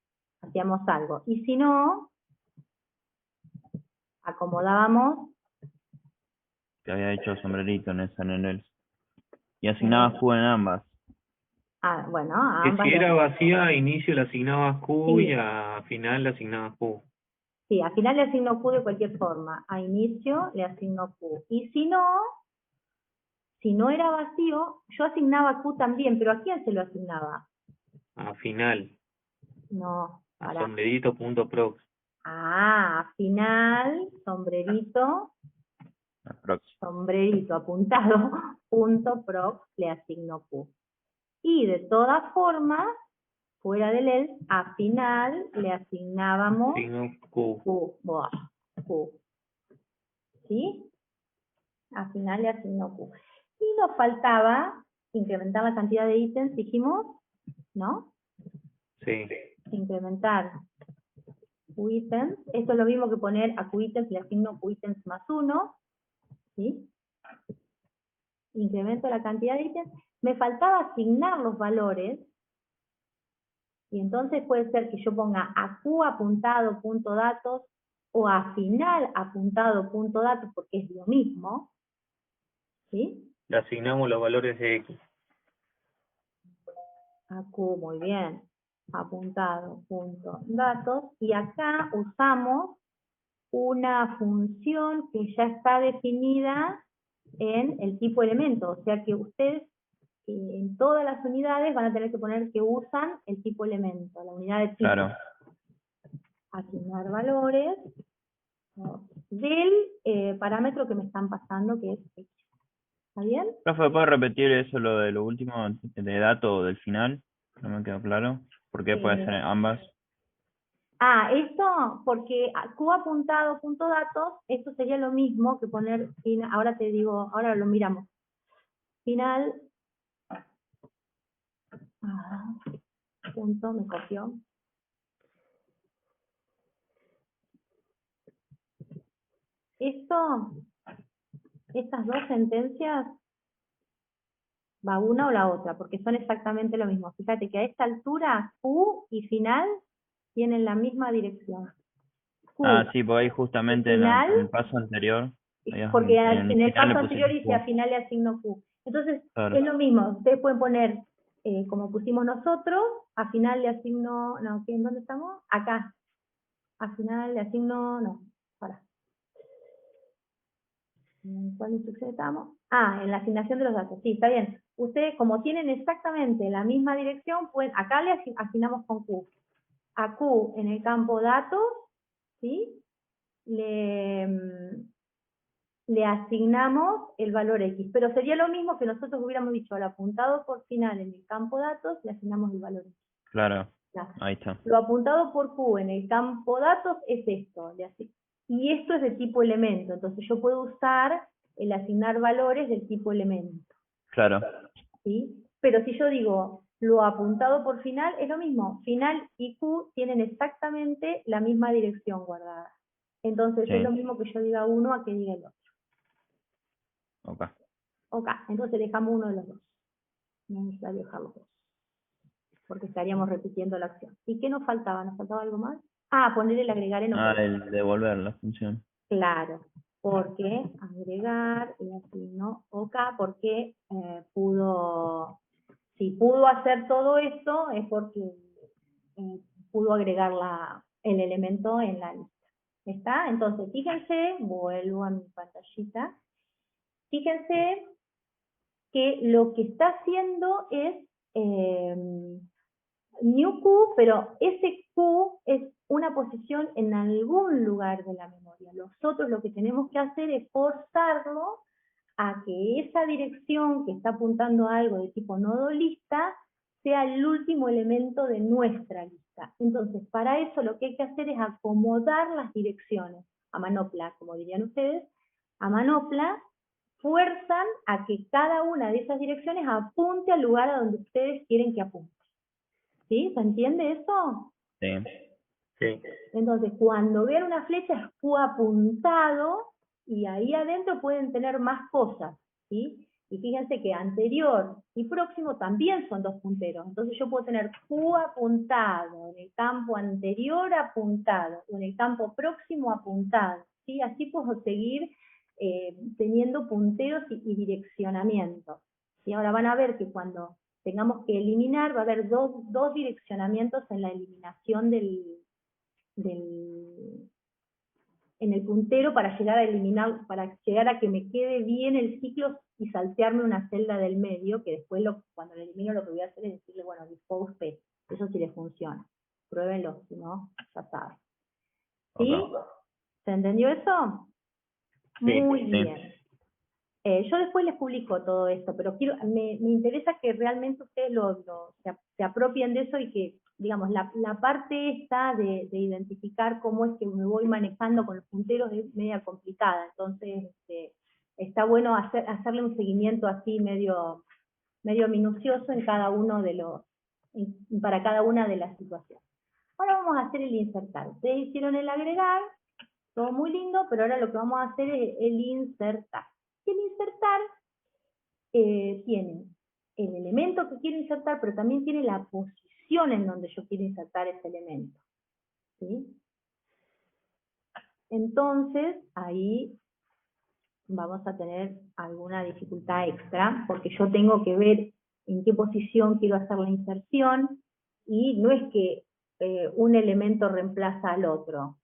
hacíamos algo. Y si no, acomodábamos. Que había hecho sombrerito en esa en el... Y asignabas Q en ambas. Bueno, a Que ambas si era le- vacía, a inicio le asignabas Q Sí. y a final le asignabas Q. Sí, al final le asigno Q de cualquier forma. A inicio le asigno Q. Y si no era vacío, yo asignaba Q también, pero ¿a quién se lo asignaba? A final, No, a para. sombrerito, punto prox. A final, sombrerito, La próxima. sombrerito apuntado, punto prox, le asigno Q. Y de todas formas, fuera del else, a final le asignábamos Signo Q. Q. Buah, Q. ¿Sí? Al final le asigno Q. Y nos faltaba incrementar la cantidad de ítems, dijimos, ¿no? Sí. Incrementar QItems. Esto es lo mismo que poner a QItems, le asigno QItems más 1, ¿sí? Incremento la cantidad de ítems. Me faltaba asignar los valores, y entonces puede ser que yo ponga a Q apuntado punto datos, o a final apuntado punto datos, porque es lo mismo, ¿sí? Le asignamos los valores de X. A Q, muy bien, apuntado, punto, datos, y acá usamos una función que ya está definida en el tipo elemento, o sea que ustedes en todas las unidades van a tener que poner que usan el tipo elemento, la unidad de tipo. Claro. Asignar valores del parámetro que me están pasando, que es X. ¿Está bien? Profe, ¿puedo repetir eso, lo de lo último, de dato del final? No me quedó claro. ¿Por qué puede ser ambas? Esto, porque Q apuntado punto datos, esto sería lo mismo que poner, ahora te digo, ahora lo miramos. Final, punto, me copió. Estas dos sentencias, va una o la otra, porque son exactamente lo mismo. Fíjate que a esta altura, Q y final tienen la misma dirección. Q Sí, porque ahí justamente en final, el paso anterior, porque en en el final paso le anterior pusiste dice a Q. final le asigno Q. Entonces, Claro. es lo mismo. Ustedes pueden poner, como pusimos nosotros, a final le asigno, no, ¿en dónde estamos? Acá. A final le asigno, no, para. ¿En cuál instrucción estamos? En la asignación de los datos. Sí, está bien. Ustedes, como tienen exactamente la misma dirección, pues acá le asignamos con Q. A Q en el campo datos, ¿sí? Le asignamos el valor X. Pero sería lo mismo que nosotros hubiéramos dicho, al apuntado por final en el campo datos, le asignamos el valor X. Claro. Claro. Ahí está. Lo apuntado por Q en el campo datos es esto. Y esto es de tipo elemento. Entonces yo puedo usar el asignar valores del tipo elemento. Claro. ¿Sí? Pero si yo digo lo apuntado por final, es lo mismo. Final y Q tienen exactamente la misma dirección guardada. Entonces Sí. es lo mismo que yo diga uno a que diga el otro. Ok. Ok, entonces dejamos uno de los dos. No es necesario dejar los dos, porque estaríamos repitiendo la acción. ¿Y qué nos faltaba? ¿Nos faltaba algo más? Poner el agregar en operación. El devolver la función. Claro. porque agregar, y así, ¿no? OK, porque si pudo hacer todo esto, es porque pudo agregar el elemento en la lista. ¿Está? Entonces, fíjense, vuelvo a mi pantallita, fíjense que lo que está haciendo es new Q, pero ese Q es una posición en algún lugar de la memoria. Nosotros lo que tenemos que hacer es forzarlo a que esa dirección que está apuntando a algo de tipo nodo lista sea el último elemento de nuestra lista. Entonces, para eso lo que hay que hacer es acomodar las direcciones a manopla, como dirían ustedes, a manopla, fuerzan a que cada una de esas direcciones apunte al lugar a donde ustedes quieren que apunte. ¿Sí? ¿Se entiende eso? Sí. Sí. Entonces, cuando vean una flecha es Q apuntado, y ahí adentro pueden tener más cosas, ¿sí? Y fíjense que anterior y próximo también son dos punteros. Entonces yo puedo tener Q apuntado, en el campo anterior apuntado, o en el campo próximo apuntado, ¿sí? Así puedo seguir teniendo punteros y direccionamientos. Y ahora van a ver que cuando tengamos que eliminar, va a haber dos direccionamientos en la eliminación en el puntero para llegar a eliminar, para llegar a que me quede bien el ciclo y saltearme una celda del medio, que después cuando lo elimino lo que voy a hacer es decirle, bueno, dispose P, eso sí le funciona. Pruébenlo, si no, ya saben. ¿Sí? Ok. ¿Se entendió eso? Sí, Muy sí. bien. Yo después les publico todo esto, pero me interesa que realmente ustedes se apropien de eso y que, digamos, la parte esta de identificar cómo es que me voy manejando con los punteros es media complicada, entonces está bueno hacerle un seguimiento así medio minucioso en cada uno para cada una de las situaciones. Ahora vamos a hacer el insertar. Ustedes hicieron el agregar, todo muy lindo, pero ahora lo que vamos a hacer es el insertar. Y el insertar tiene el elemento que quiero insertar, pero también tiene la posición en donde yo quiero insertar ese elemento. ¿Sí? Entonces, ahí vamos a tener alguna dificultad extra, porque yo tengo que ver en qué posición quiero hacer la inserción, y no es que un elemento reemplaza al otro,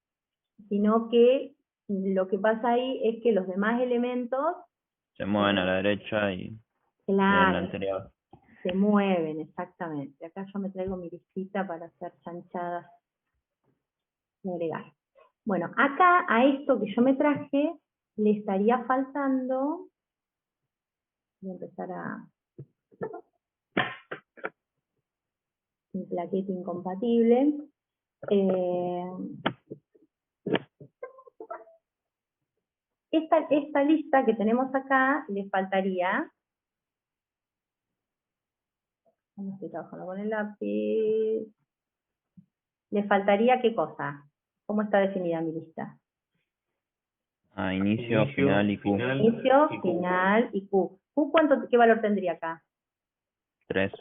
sino que lo que pasa ahí es que los demás elementos Se mueven a la derecha y en la claro, anterior. se mueven, exactamente. Acá yo me traigo mi listita para hacer chanchadas y agregar. Bueno, acá a esto que yo me traje le estaría faltando, voy a empezar a mi plaqueta incompatible. Esta lista que tenemos acá le faltaría, estoy trabajando con el lápiz, le faltaría ¿qué cosa? ¿Cómo está definida mi lista? Inicio, final y Q. Inicio, y Q. final y Q. ¿Q qué valor tendría acá? 3.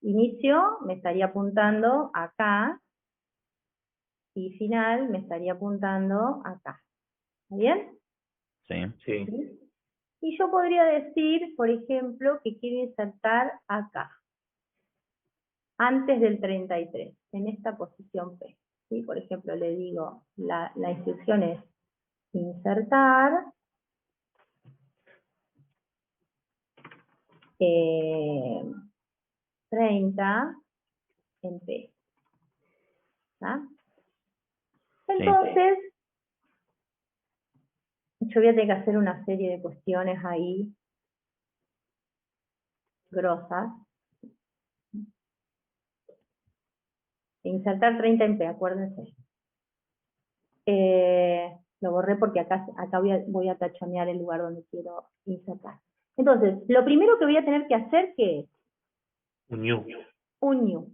Inicio me estaría apuntando acá y final me estaría apuntando acá. ¿Está bien? Sí. Sí. ¿Sí? Y yo podría decir, por ejemplo, que quiero insertar acá, antes del 33, en esta posición P. ¿Sí? Por ejemplo, le digo, la instrucción es insertar 30 en P. ¿Está? Entonces, yo voy a tener que hacer una serie de cuestiones ahí, grosas. Insertar 30 en P, acuérdense. Lo borré porque acá voy a tachonear el lugar donde quiero insertar. Entonces, lo primero que voy a tener que hacer, ¿qué es? Un new. Un new.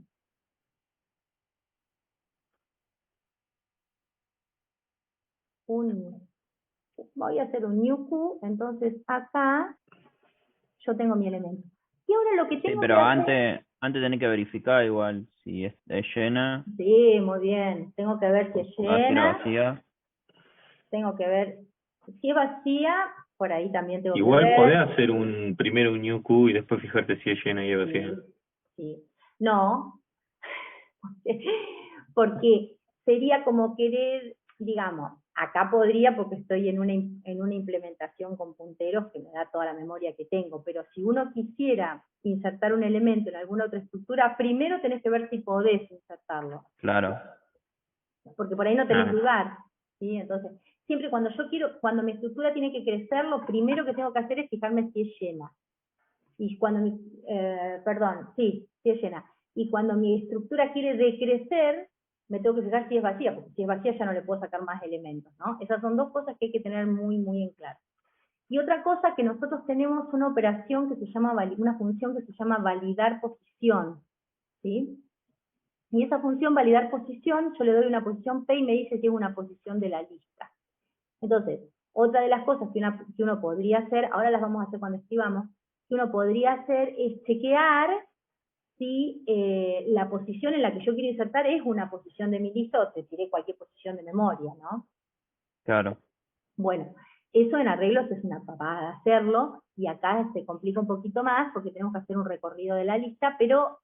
Voy a hacer un new Q, entonces acá yo tengo mi elemento. Y ahora lo que Sí, tengo pero que hacer... antes tenés que verificar igual si es llena Sí, muy bien. Tengo que ver si es o va a ser llena. vacía. tengo que ver, si es vacía, por ahí también tengo Igual que ver. podés hacer primero un new Q y después fijarte si es llena y es vacía. Sí. No, porque sería como querer, digamos, acá podría porque estoy en una implementación con punteros que me da toda la memoria que tengo, pero si uno quisiera insertar un elemento en alguna otra estructura, primero tenés que ver si podés insertarlo. Claro. Porque por ahí no tenés lugar, ¿sí? Entonces, siempre cuando mi estructura tiene que crecer, lo primero que tengo que hacer es fijarme si es llena. Y cuando si es llena. Y cuando mi estructura quiere decrecer, me tengo que fijar si es vacía, porque si es vacía ya no le puedo sacar más elementos, ¿no? Esas son dos cosas que hay que tener muy, muy en claro. Y otra cosa, que nosotros tenemos una operación que se llama, una función que se llama validar posición, ¿sí? Y esa función validar posición, yo le doy una posición P y me dice si es una posición de la lista. Entonces, otra de las cosas que uno podría hacer, ahora las vamos a hacer cuando escribamos, que uno podría hacer es chequear si la posición en la que yo quiero insertar es una posición de mi lista o te tiré cualquier posición de memoria, ¿no? Claro. Bueno, eso en arreglos es una papada hacerlo, y acá se complica un poquito más porque tenemos que hacer un recorrido de la lista, pero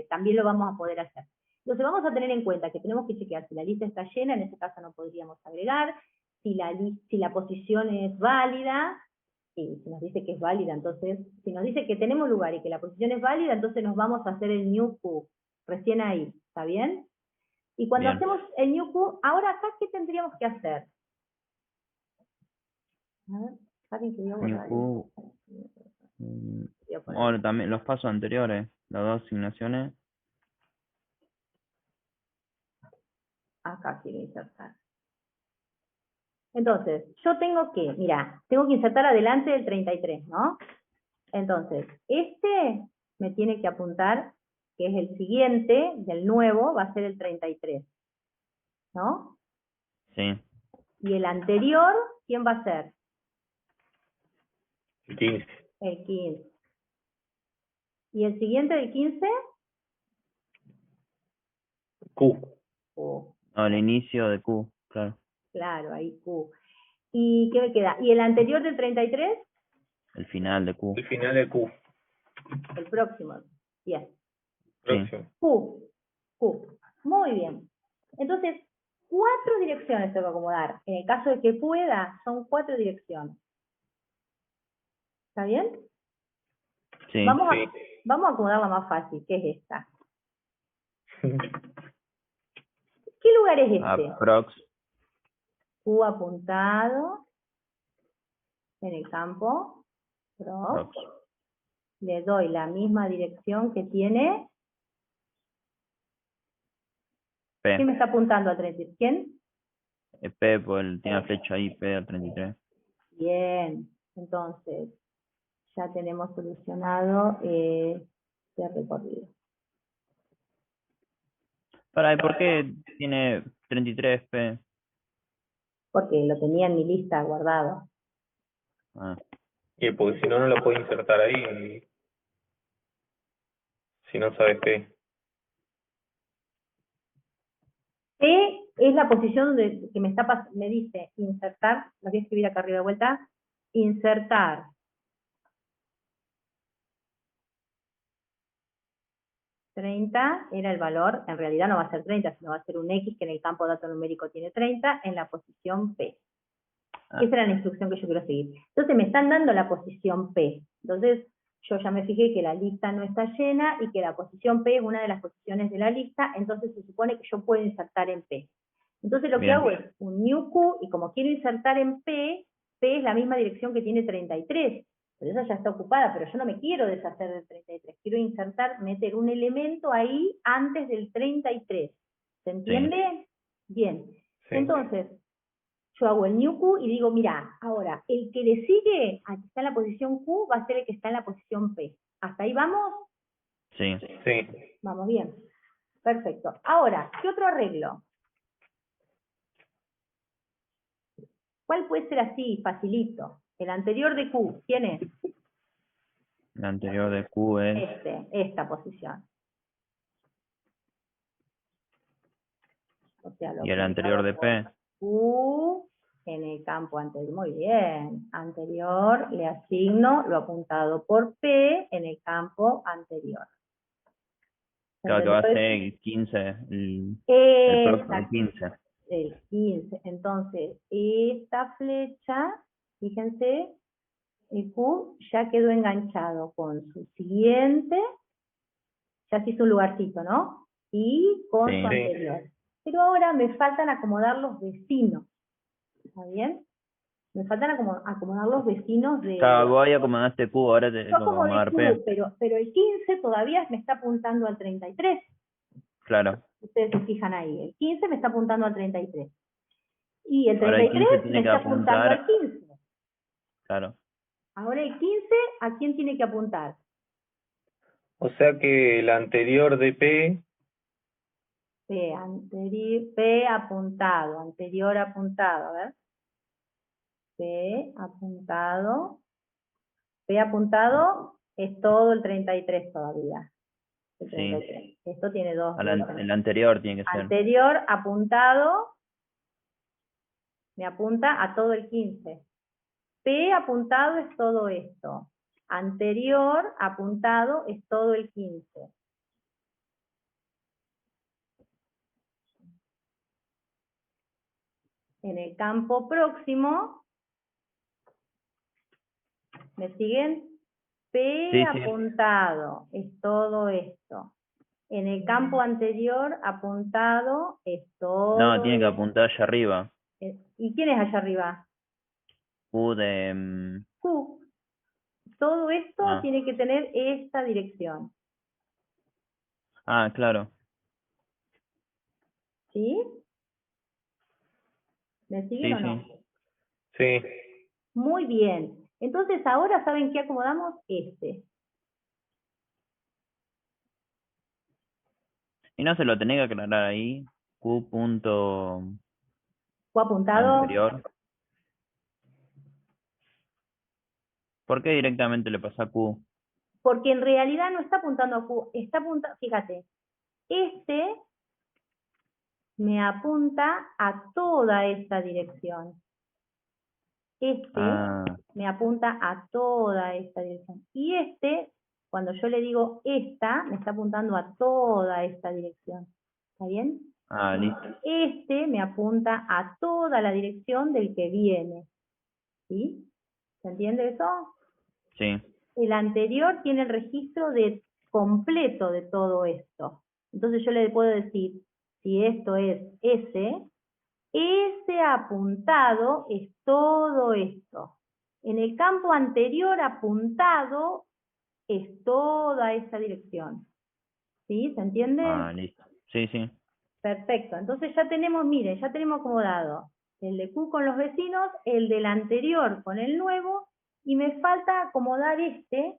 también lo vamos a poder hacer. Entonces vamos a tener en cuenta que tenemos que chequear si la lista está llena, en ese caso no podríamos agregar, si la posición es válida, y si nos dice que es válida, entonces, si nos dice que tenemos lugar y que la posición es válida, entonces nos vamos a hacer el new Q, recién ahí, ¿está bien? Y cuando Bien. hacemos el new Q, ahora acá, ¿qué tendríamos que hacer? A ver, alguien que New Q, ahora también los pasos anteriores, las dos asignaciones. Acá quiero insertar. Entonces, yo tengo que, mira, tengo que insertar adelante del 33, ¿no? Entonces, este me tiene que apuntar, que es el siguiente, del nuevo, va a ser el 33, ¿no? Sí. Y el anterior, ¿quién va a ser? El 15. El 15. ¿Y el siguiente del 15? Q. Q. No, el inicio de Q, claro. Claro, ahí Q. ¿Y qué me queda? ¿Y el anterior del 33? El final de Q. El final de Q. El próximo. Bien. Próximo. Q. Q. Muy bien. Entonces, 4 direcciones tengo que acomodar. En el caso de que pueda, son 4 direcciones. ¿Está bien? Sí. Vamos a acomodar la más fácil, que es esta. ¿Qué lugar es este? Aprox. Q apuntado en el campo. Prox. Le doy la misma dirección que tiene. P. ¿Quién me está apuntando al 33? ¿Quién? P, pues tiene la flecha ahí, P al 33. Bien. Entonces, ya tenemos solucionado este recorrido. ¿Y por qué tiene 33 P? Porque lo tenía en mi lista guardado. Ah, Y porque si no, no lo puedes insertar ahí. Si no sabes qué. P es la posición que me dice insertar, lo voy a escribir acá arriba de vuelta, insertar. $30 era el valor, en realidad no va a ser 30, sino va a ser un X que en el campo dato numérico tiene 30 en la posición P. Esa era la instrucción que yo quiero seguir. Entonces me están dando la posición P. Entonces yo ya me fijé que la lista no está llena y que la posición P es una de las posiciones de la lista, entonces se supone que yo puedo insertar en P. Entonces lo que hago es un new Q, y como quiero insertar en P, P es la misma dirección que tiene 33. Pero esa ya está ocupada, pero yo no me quiero deshacer del 33. Quiero insertar, meter un elemento ahí antes del 33. ¿Se entiende? Sí. Bien. Sí. Entonces, yo hago el new Q y digo, mira, ahora, el que le sigue al que está en la posición Q va a ser el que está en la posición P. ¿Hasta ahí vamos? sí. Sí. Vamos bien. Perfecto. Ahora, ¿qué otro arreglo? ¿Cuál puede ser así, facilito? El anterior de Q, ¿quién es? El anterior de Q es... Esta posición. O sea, Y el anterior de P. Q en el campo anterior. Muy bien. Anterior, le asigno lo apuntado por P en el campo anterior. Claro que va a ser Entonces, el 15, el próximo, el exacto, 15. el 15. Entonces, esta flecha, fíjense, el Q ya quedó enganchado con su siguiente, ya se hizo un lugarcito, ¿no? Y con Sí. su anterior. Pero ahora me faltan acomodar los vecinos, ¿está bien? Me faltan acomodar los vecinos de... Claro, vos ahí acomodaste Q, ahora te Yo tengo que acomodé acomodar Q, P. pero el 15 todavía me está apuntando al 33. Claro. Ustedes se fijan ahí, el 15 me está apuntando al 33. Y el Ahora el 33 15 me tiene que está apuntando al apuntar, 15. claro. Ahora el 15, ¿a quién tiene que apuntar? O sea que el anterior de P, P apuntado, anterior apuntado, a ver. P apuntado es todo el 33 todavía. El Sí. 33. Esto tiene dos direcciones. El anterior tiene que ser. Anterior apuntado me apunta a todo el 15. P apuntado es todo esto. Anterior apuntado es todo el 15. En el campo próximo, ¿me siguen? P Sí, sí. apuntado es todo esto. En el campo anterior apuntado es todo. No, tiene que apuntar allá arriba. ¿Y quién es allá arriba? Q de... Q. Todo esto ah. tiene que tener esta dirección. Ah, claro. ¿Sí? ¿Me siguen Sí, o no? sí. sí, Muy bien. Entonces ahora, ¿saben qué acomodamos? Este. Y no se lo tenés que aclarar ahí. Q punto Q apuntado. anterior. ¿Por qué directamente le pasa a Q? Porque en realidad no está apuntando a Q, está apuntando, fíjate, este me apunta a toda esta dirección. Este Ah, me apunta a toda esta dirección. Y este, cuando yo le digo esta, me está apuntando a toda esta dirección. ¿Está bien? listo. Este me apunta a toda la dirección del que viene. ¿Sí? ¿Se entiende eso? Sí. El anterior tiene el registro de completo de todo esto. Entonces yo le puedo decir, si esto es S, ese apuntado es todo esto. En el campo anterior apuntado es toda esa dirección. ¿Sí? ¿Se entiende? Listo. Sí, sí. Perfecto. Entonces ya tenemos, miren, ya tenemos acomodado el de Q con los vecinos, el del anterior con el nuevo, y me falta acomodar este,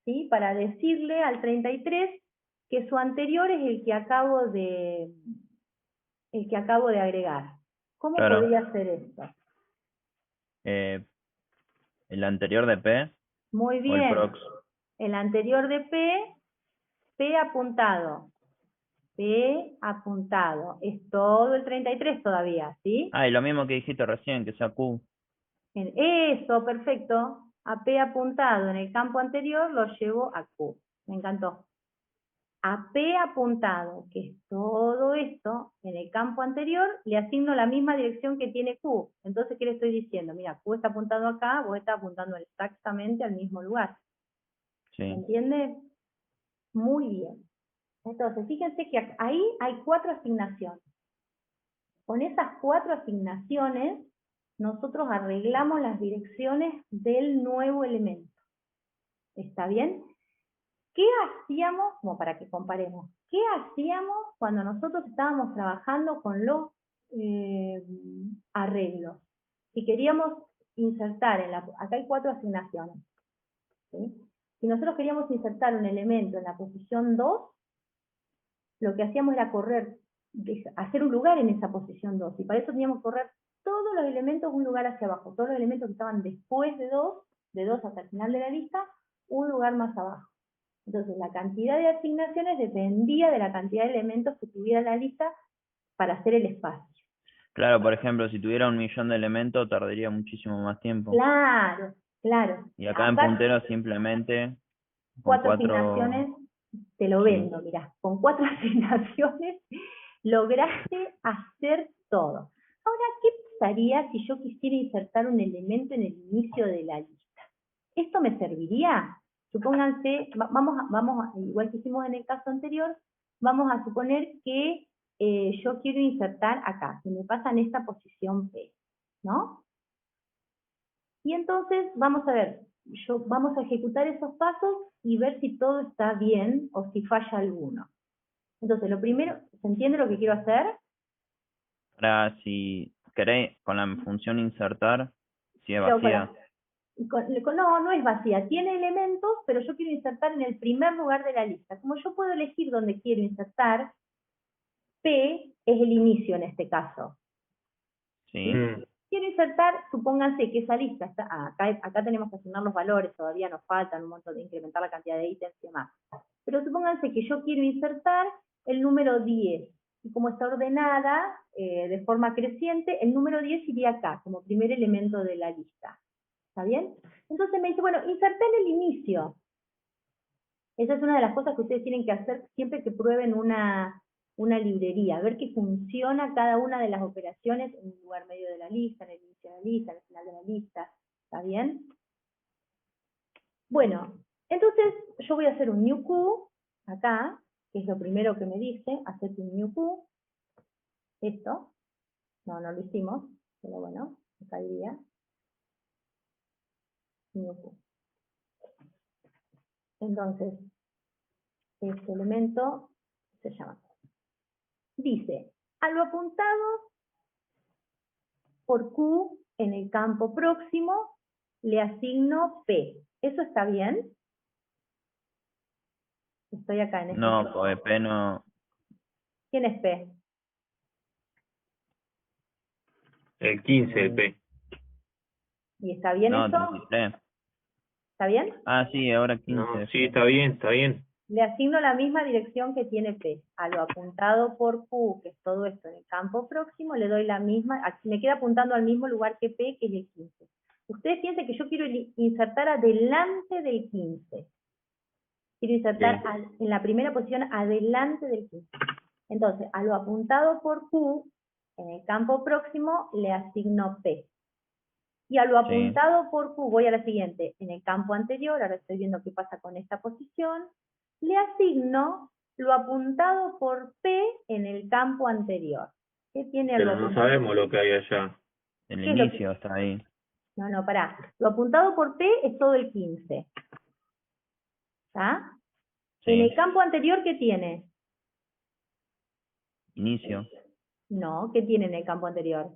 ¿sí? Para decirle al 33 que su anterior es el que acabo de agregar. ¿Cómo Claro. podría ser esto? El anterior de P Muy o el bien. prox. El anterior de P apuntado. P apuntado. Es todo el 33 todavía, ¿sí? Y lo mismo que dijiste recién, que sea Q. Eso, perfecto. A P apuntado en el campo anterior lo llevo a Q. Me encantó. A P apuntado, que es todo esto, en el campo anterior, le asigno la misma dirección que tiene Q. Entonces, ¿qué le estoy diciendo? Mira, Q está apuntado acá, vos estás apuntando exactamente al mismo lugar. Sí. ¿Se entiende? Muy bien. Entonces, fíjense que ahí hay 4 asignaciones. Con esas 4 asignaciones, nosotros arreglamos las direcciones del nuevo elemento. ¿Está bien? ¿Qué hacíamos, como para que comparemos, qué hacíamos cuando nosotros estábamos trabajando con los arreglos? Si queríamos insertar, acá hay 4 asignaciones, ¿sí? Si nosotros queríamos insertar un elemento en la posición 2, lo que hacíamos era hacer un lugar en esa posición 2, y para eso teníamos que correr todos los elementos un lugar hacia abajo, todos los elementos que estaban después de 2 hasta el final de la lista, un lugar más abajo. Entonces, la cantidad de asignaciones dependía de la cantidad de elementos que tuviera la lista para hacer el espacio. Claro, por ejemplo, si tuviera 1.000.000 de elementos, tardaría muchísimo más tiempo. Claro, claro. Y acá en Acá puntero simplemente con 4 4, asignaciones te lo sí. vendo, mirá. Con 4 asignaciones lograste hacer todo. Ahora, ¿qué pasaría si yo quisiera insertar un elemento en el inicio de la lista? ¿Esto me serviría? Supónganse, igual que hicimos en el caso anterior, vamos a suponer que yo quiero insertar acá, que me pasa en esta posición P, ¿no? Y entonces vamos a ver, vamos a ejecutar esos pasos y ver si todo está bien o si falla alguno. Entonces, lo primero, ¿se entiende lo que quiero hacer? Ahora, si queréis, con la función insertar, si es Pero vacía, no, no es vacía, tiene elementos, pero yo quiero insertar en el primer lugar de la lista. Como yo puedo elegir dónde quiero insertar, P es el inicio en este caso. ¿sí? Mm. Quiero insertar, supónganse que esa lista está, acá tenemos que asignar los valores, todavía nos faltan un montón de incrementar la cantidad de ítems y demás. Pero supónganse que yo quiero insertar el número 10, y como está ordenada de forma creciente, el número 10 iría acá, como primer elemento de la lista. ¿Está bien? Entonces me dice, bueno, inserté en el inicio. Esa es una de las cosas que ustedes tienen que hacer siempre que prueben una librería, ver que funciona cada una de las operaciones en un lugar medio de la lista, en el inicio de la lista, en el final de la lista. ¿Está bien? Bueno, entonces yo voy a hacer un new Q acá, que es lo primero que me dice, hacer un new Q. Esto, no lo hicimos, pero bueno, acá iría. New Q. Entonces, este elemento se llama. Dice, a lo apuntado por Q en el campo próximo, le asigno P. ¿Eso está bien? Estoy acá en este. No, pues P no, ¿Quién es P? El 15, el P. ¿Y está bien no, eso? 33. ¿Está bien? Ah, sí, ahora No, 15. sí, está bien, está bien. Le asigno la misma dirección que tiene P. A lo apuntado por Q, que es todo esto en el campo próximo, le doy la misma, me queda apuntando al mismo lugar que P, que es el 15. Ustedes piensen que yo quiero insertar adelante del 15. Quiero insertar en la primera posición adelante del 15. Entonces, a lo apuntado por Q, en el campo próximo, le asigno P. Y a lo apuntado por Q, voy a la siguiente, en el campo anterior, ahora estoy viendo qué pasa con esta posición, le asigno lo apuntado por P en el campo anterior. ¿Qué tiene Pero no sabemos lo que hay allá. El ¿Qué es lo inicio está ahí. No, pará. Lo apuntado por P es todo el 15. ¿Está? En el Sí, campo anterior, ¿qué tiene? inicio. No, ¿qué tiene en el campo anterior?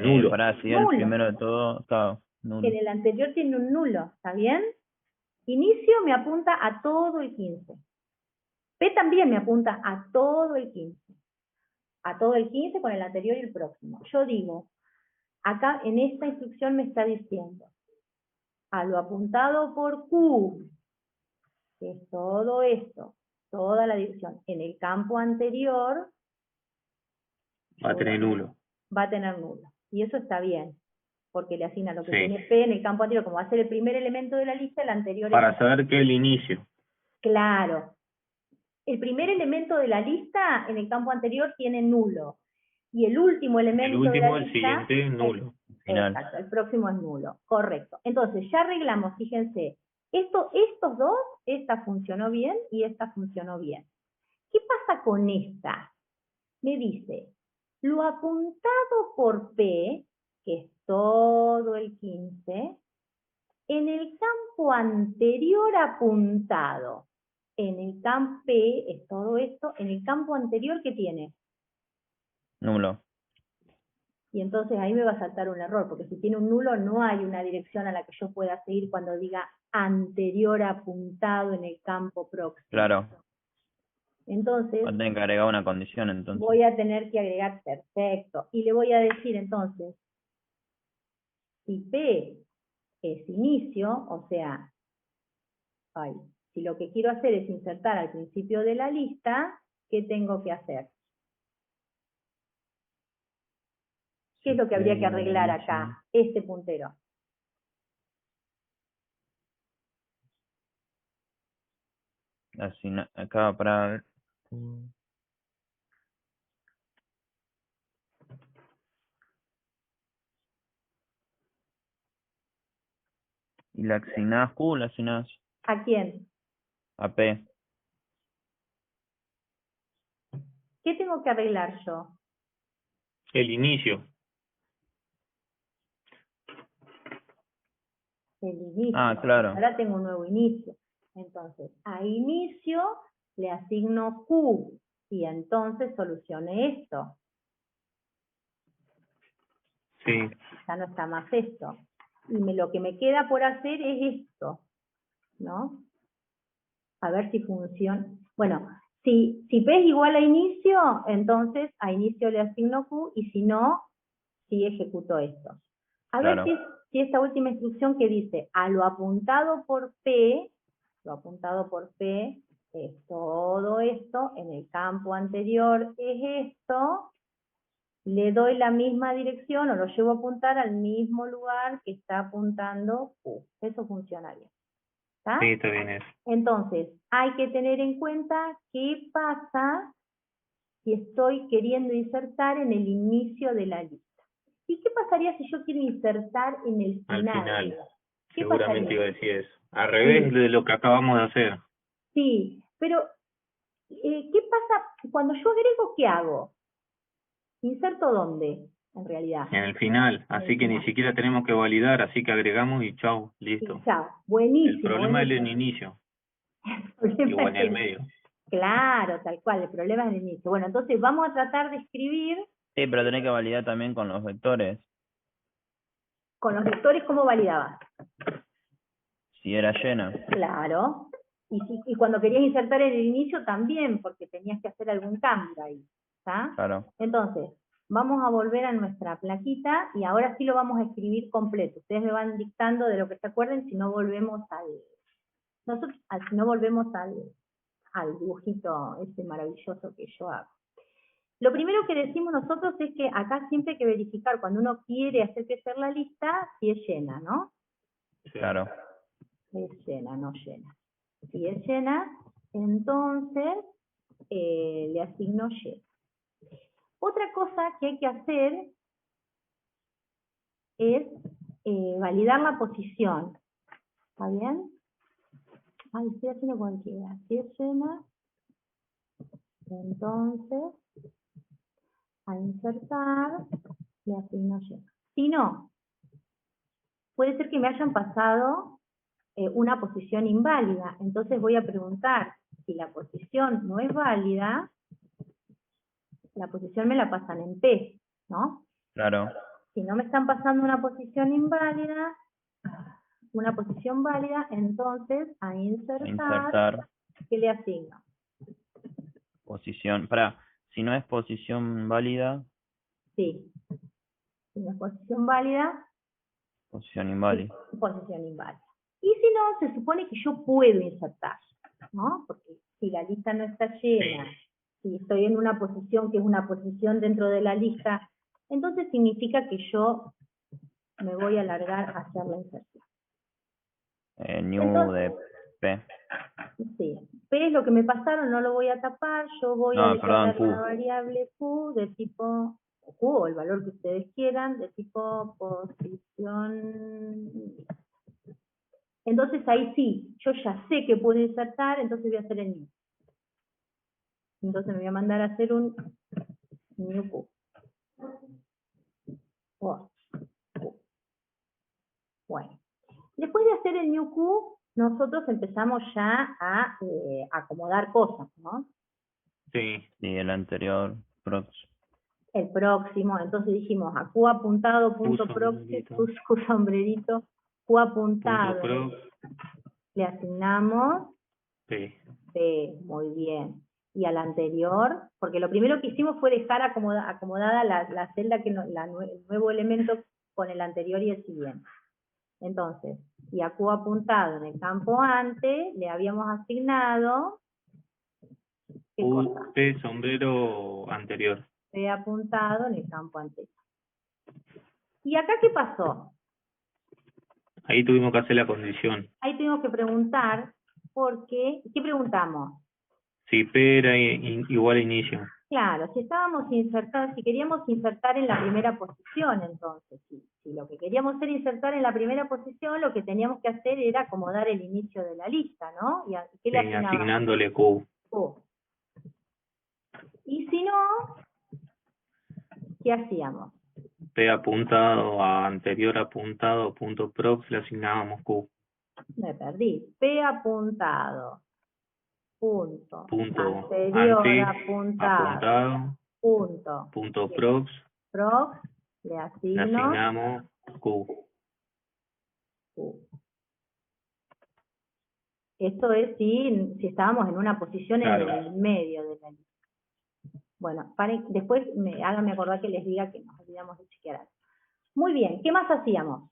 Nulo. Pará, si el Nulo. primero de todo, claro, nulo. En el anterior tiene un nulo, ¿está bien? Inicio me apunta a todo el 15. P también me apunta a todo el 15. A todo el 15 con el anterior y el próximo. Yo digo, acá en esta instrucción me está diciendo, a lo apuntado por Q, que es todo esto, toda la dirección, en el campo anterior, Va a tener nulo. va a tener nulo. Y eso está bien, porque le asigna lo que Sí. tiene P en el campo anterior, como va a ser el primer elemento de la lista, el anterior Para es... saber que el inicio. Claro. El primer elemento de la lista en el campo anterior tiene nulo. Y el último El elemento de último, la el lista... siguiente, nulo. Final. Exacto, el próximo es nulo. Correcto. Entonces, ya arreglamos, fíjense, estos dos, esta funcionó bien y esta funcionó bien. ¿Qué pasa con esta? Me dice, lo apuntado por P, que es todo el 15, en el campo anterior apuntado, en el campo P, es todo esto, en el campo anterior, ¿qué tiene? Nulo. Y entonces ahí me va a saltar un error, porque si tiene un nulo no hay una dirección a la que yo pueda seguir cuando diga anterior apuntado en el campo próximo. Claro. Entonces, Va a tener que agregar una condición entonces. voy a tener que agregar, perfecto, y le voy a decir entonces, si P es inicio, o sea, si lo que quiero hacer es insertar al principio de la lista, ¿qué tengo que hacer? ¿Qué es lo que habría que arreglar acá? Este puntero. Acá para ver. ¿Y la asignás Q o la asignás ¿A quién? a P? ¿Qué tengo que arreglar yo? El inicio. El inicio. Ah, claro. Ahora tengo un nuevo inicio. Entonces, a inicio le asigno Q y entonces solucione esto. Sí. Ya no está más esto. Y lo que me queda por hacer es esto, ¿no? A ver si funciona. Bueno, si P es igual a inicio, entonces a inicio le asigno Q, y si no, sí ejecuto esto. A ver Claro. si esta última instrucción que dice, a lo apuntado por P es todo esto, en el campo anterior es esto, le doy la misma dirección o lo llevo a apuntar al mismo lugar que está apuntando Q. Eso funciona bien. ¿Está? Sí, está bien eso. Entonces, hay que tener en cuenta qué pasa si estoy queriendo insertar en el inicio de la lista. ¿Y qué pasaría si yo quiero insertar en el Al final? final. ¿Qué Seguramente pasaría? iba a decir eso. Al revés de lo que acabamos de hacer. Sí, pero ¿qué pasa cuando yo agrego? ¿Qué hago? ¿Inserto dónde, en realidad? En el final. En Así el que ni final. siquiera tenemos que validar, así que agregamos y chau, Y listo. chao. El Buenísimo, problema es el buenísimo. inicio. El problema O en es el medio. Claro, tal cual, el problema es el inicio. Bueno, entonces vamos a tratar de escribir Sí, pero tenés que validar también con los vectores. con los vectores cómo validabas. Si era llena. Claro. Y cuando querías insertar en el inicio también, porque tenías que hacer algún cambio ahí. ¿Está? Claro. Entonces, vamos a volver a nuestra plaquita y ahora sí lo vamos a escribir completo. Ustedes me van dictando de lo que se acuerden, si no volvemos si no volvemos al dibujito ese maravilloso que yo hago. Lo primero que decimos nosotros es que acá siempre hay que verificar cuando uno quiere hacer crecer la lista, si es llena, ¿no? Sí. Claro. Es llena, no llena. Si es llena, entonces le asigno llena. Otra cosa que hay que hacer es validar la posición. ¿Está bien? Ay, estoy haciendo cualquiera. Si es llena, entonces a insertar le asigno llena. Si no, puede ser que me hayan pasado una posición inválida. Entonces voy a preguntar si la posición no es válida, la posición me la pasan en P, ¿no? Claro. Si no me están pasando una posición inválida, entonces a insertar, Insertar ¿qué le asigno? posición. Si no es posición válida, Sí. Si no es posición válida, posición inválida. posición inválida. Y si no, se supone que yo puedo insertar, ¿no? Porque si la lista no está llena, si estoy en una posición que es una posición dentro de la lista, entonces significa que yo me voy a alargar a hacer la inserción. New Entonces, de P. sí, P es lo que me pasaron, no lo voy a tapar, yo voy a No, perdón, declarar Q. una variable Q de tipo, Q o el valor que ustedes quieran, de tipo posición. Entonces ahí sí, yo ya sé que puedo insertar, entonces voy a hacer el new. Entonces me voy a mandar a hacer un new Q. Oh, Q. Bueno, después de hacer el new Q, nosotros empezamos ya a acomodar cosas, ¿no? Sí. Sí, el anterior. El próximo, entonces dijimos a Q apuntado, punto próximo, Q sombrerito, Q apuntado, Punto pro. le asignamos Sí. P, muy bien. Y al anterior, porque lo primero que hicimos fue dejar acomodada la celda, el nuevo elemento con el anterior y el siguiente. Entonces, y a Q apuntado en el campo antes, le habíamos asignado, ¿qué cosa? P sombrero anterior. P apuntado en el campo anterior. ¿Y acá qué pasó? Ahí tuvimos que hacer la condición. Ahí tuvimos que preguntar, porque, ¿qué preguntamos? Si P era igual a inicio. Claro, si estábamos insertados, si queríamos insertar en la primera posición, entonces, si lo que queríamos era insertar en la primera posición, lo que teníamos que hacer era acomodar el inicio de la lista, ¿no? ¿Y qué le asignábamos? Asignándole Q. Q. Y si no, ¿qué hacíamos? P apuntado a anterior apuntado punto prox, le asignábamos Q. Me perdí. P apuntado. Punto. Punto Anterior ante apuntado. Punto. Punto prox, Prox. Le le asigno asignamos Q. Q. Esto es si estábamos en una posición Claro. en el medio de la lista. Bueno, después háganme acordar que les diga que nos olvidamos de chequear algo. Muy bien, ¿qué más hacíamos?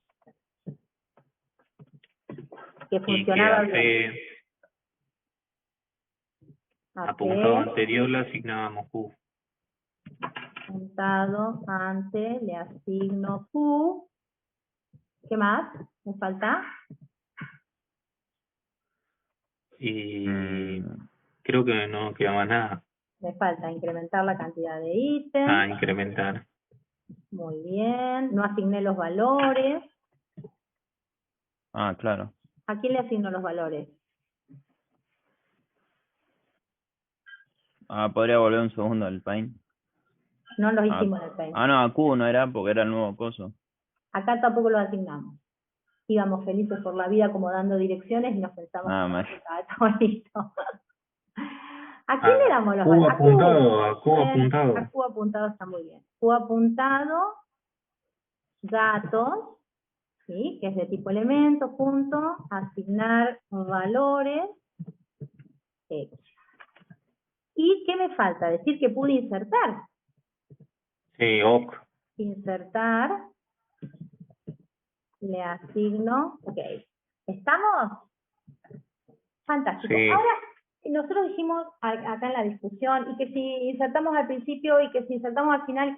Que funcionaba y que bien. apuntado anterior le asignábamos Q. Apuntado ante, le asigno Q. ¿Qué más? ¿Me falta? Y creo que no queda más nada. Me falta incrementar la cantidad de ítems. Incrementar. Muy bien. No asigné los valores. Claro. ¿A quién le asigno los valores? Podría volver un segundo al Paint. No los hicimos en el Paint. No, a Q no era porque era el nuevo coso. Acá tampoco los asignamos. Íbamos felices por la vida acomodando direcciones y nos pensamos que estaba todo listo. ¿A quién le damos los valores? A Q apuntado. A Q apuntado está muy bien. Q apuntado, datos, ¿sí? Que es de tipo elemento, punto, asignar valores, X. ¿Y qué me falta? Decir que pude insertar. Sí, OK. Insertar, le asigno, ok. ¿Estamos? Fantástico. Sí. Ahora, nosotros dijimos acá en la discusión, y que si insertamos al principio y que si insertamos al final,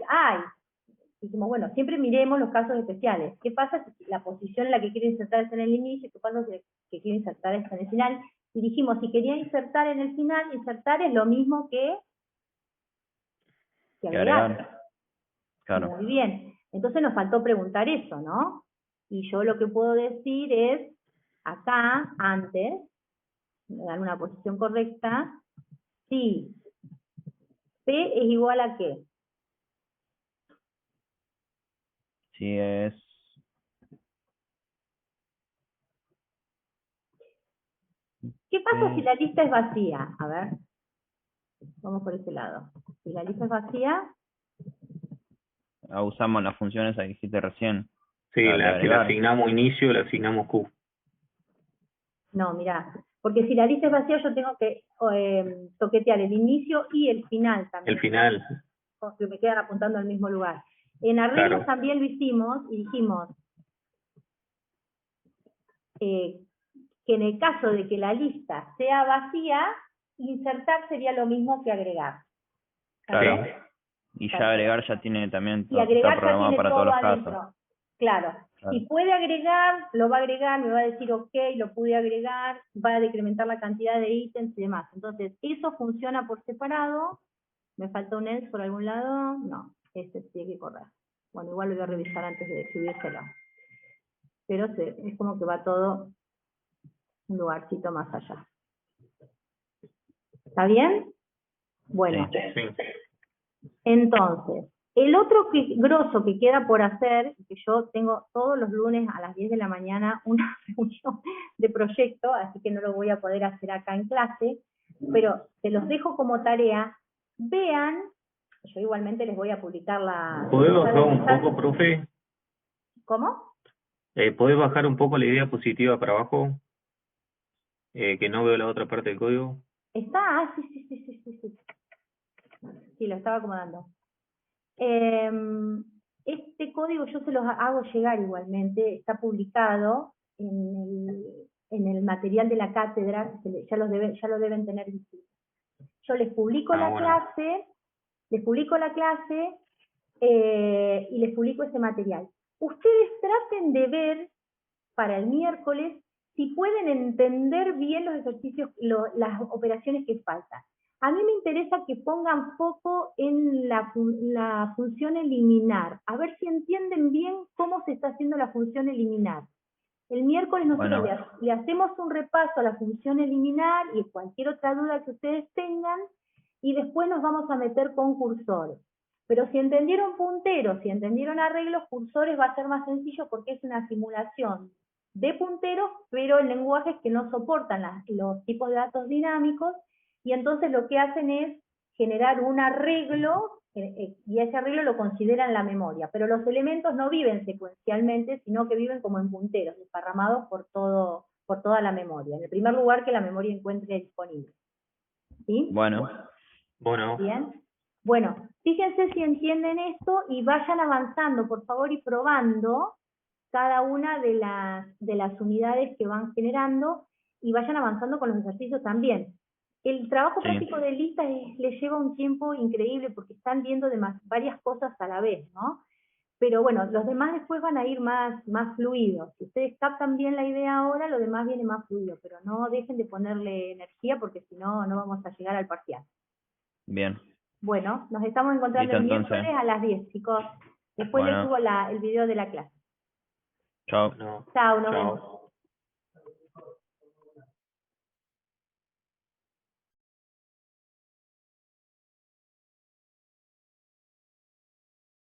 dijimos, bueno, siempre miremos los casos especiales. ¿Qué pasa si la posición en la que quiero insertar está en el inicio? ¿Qué pasa si que quiero insertar está en el final? Y dijimos, si quería insertar en el final, insertar es lo mismo que agregar. Claro. Muy bien. Entonces nos faltó preguntar eso, ¿no? Y yo lo que puedo decir es, acá, antes, me dan una posición correcta, si P es igual a ¿qué? Si es... ¿Qué pasa si la lista es vacía? A ver, vamos por ese lado. Si la lista es vacía, usamos las funciones que hiciste recién. Sí, La de la que le agregar. asignamos inicio, le asignamos Q. no, mirá, porque si la lista es vacía yo tengo que toquetear el inicio y el final también. El final. Que me quedan apuntando al mismo lugar. En arreglos Claro. también lo hicimos y dijimos que en el caso de que la lista sea vacía, insertar sería lo mismo que agregar. Claro. Sí. Y ya agregar ya tiene también Y todo, agregar está ya programado tiene para todo todos los adentro. casos. Claro. Claro. Si puede agregar, lo va a agregar, me va a decir ok, lo pude agregar, va a decrementar la cantidad de ítems y demás. Entonces, eso funciona por separado. ¿Me falta un else por algún lado? No, este tiene que correr. Bueno, igual lo voy a revisar antes de subírselo. Pero es como que va todo un lugarcito más allá. ¿Está bien? Bueno, Sí. entonces, el otro grosso que queda por hacer, que yo tengo todos los lunes a las 10 de la mañana una reunión de proyecto, así que no lo voy a poder hacer acá en clase, pero se los dejo como tarea. Vean, yo igualmente les voy a publicar la... ¿Podés bajar un poco, profe? ¿Cómo? ¿Podés bajar un poco la idea positiva para abajo? Que no veo la otra parte del código. Está, sí. Sí, lo estaba acomodando. Este código yo se los hago llegar igualmente, está publicado en el material de la cátedra, ya lo deben tener visible. Yo les publico la clase, y les publico ese material. Ustedes traten de ver para el miércoles si pueden entender bien los ejercicios, las operaciones que faltan. A mí me interesa que pongan foco en la función eliminar, a ver si entienden bien cómo se está haciendo la función eliminar. El miércoles nosotros Bueno. le hacemos un repaso a la función eliminar y cualquier otra duda que ustedes tengan, y después nos vamos a meter con cursores. Pero si entendieron punteros, si entendieron arreglos, cursores va a ser más sencillo porque es una simulación de punteros, pero en lenguajes que no soportan los tipos de datos dinámicos, y entonces lo que hacen es generar un arreglo, y ese arreglo lo consideran la memoria, pero los elementos no viven secuencialmente, sino que viven como en punteros, desparramados por toda la memoria, en el primer lugar que la memoria encuentre disponible. ¿Sí? Bueno. Bueno, Bien. Bueno, fíjense si entienden esto y vayan avanzando, por favor, y probando cada una de las unidades que van generando, y vayan avanzando con los ejercicios también. El trabajo Sí. práctico de listas les lleva un tiempo increíble porque están viendo varias cosas a la vez, ¿no? Pero bueno, los demás después van a ir más fluidos. Si ustedes captan bien la idea ahora, lo demás viene más fluido, pero no dejen de ponerle energía porque si no, no vamos a llegar al parcial. Bien. Bueno, nos estamos encontrando Listo, el entonces. miércoles a las 10, chicos. Después les Bueno. subo el video de la clase. Chao. no. Chao, nos Chao. vemos.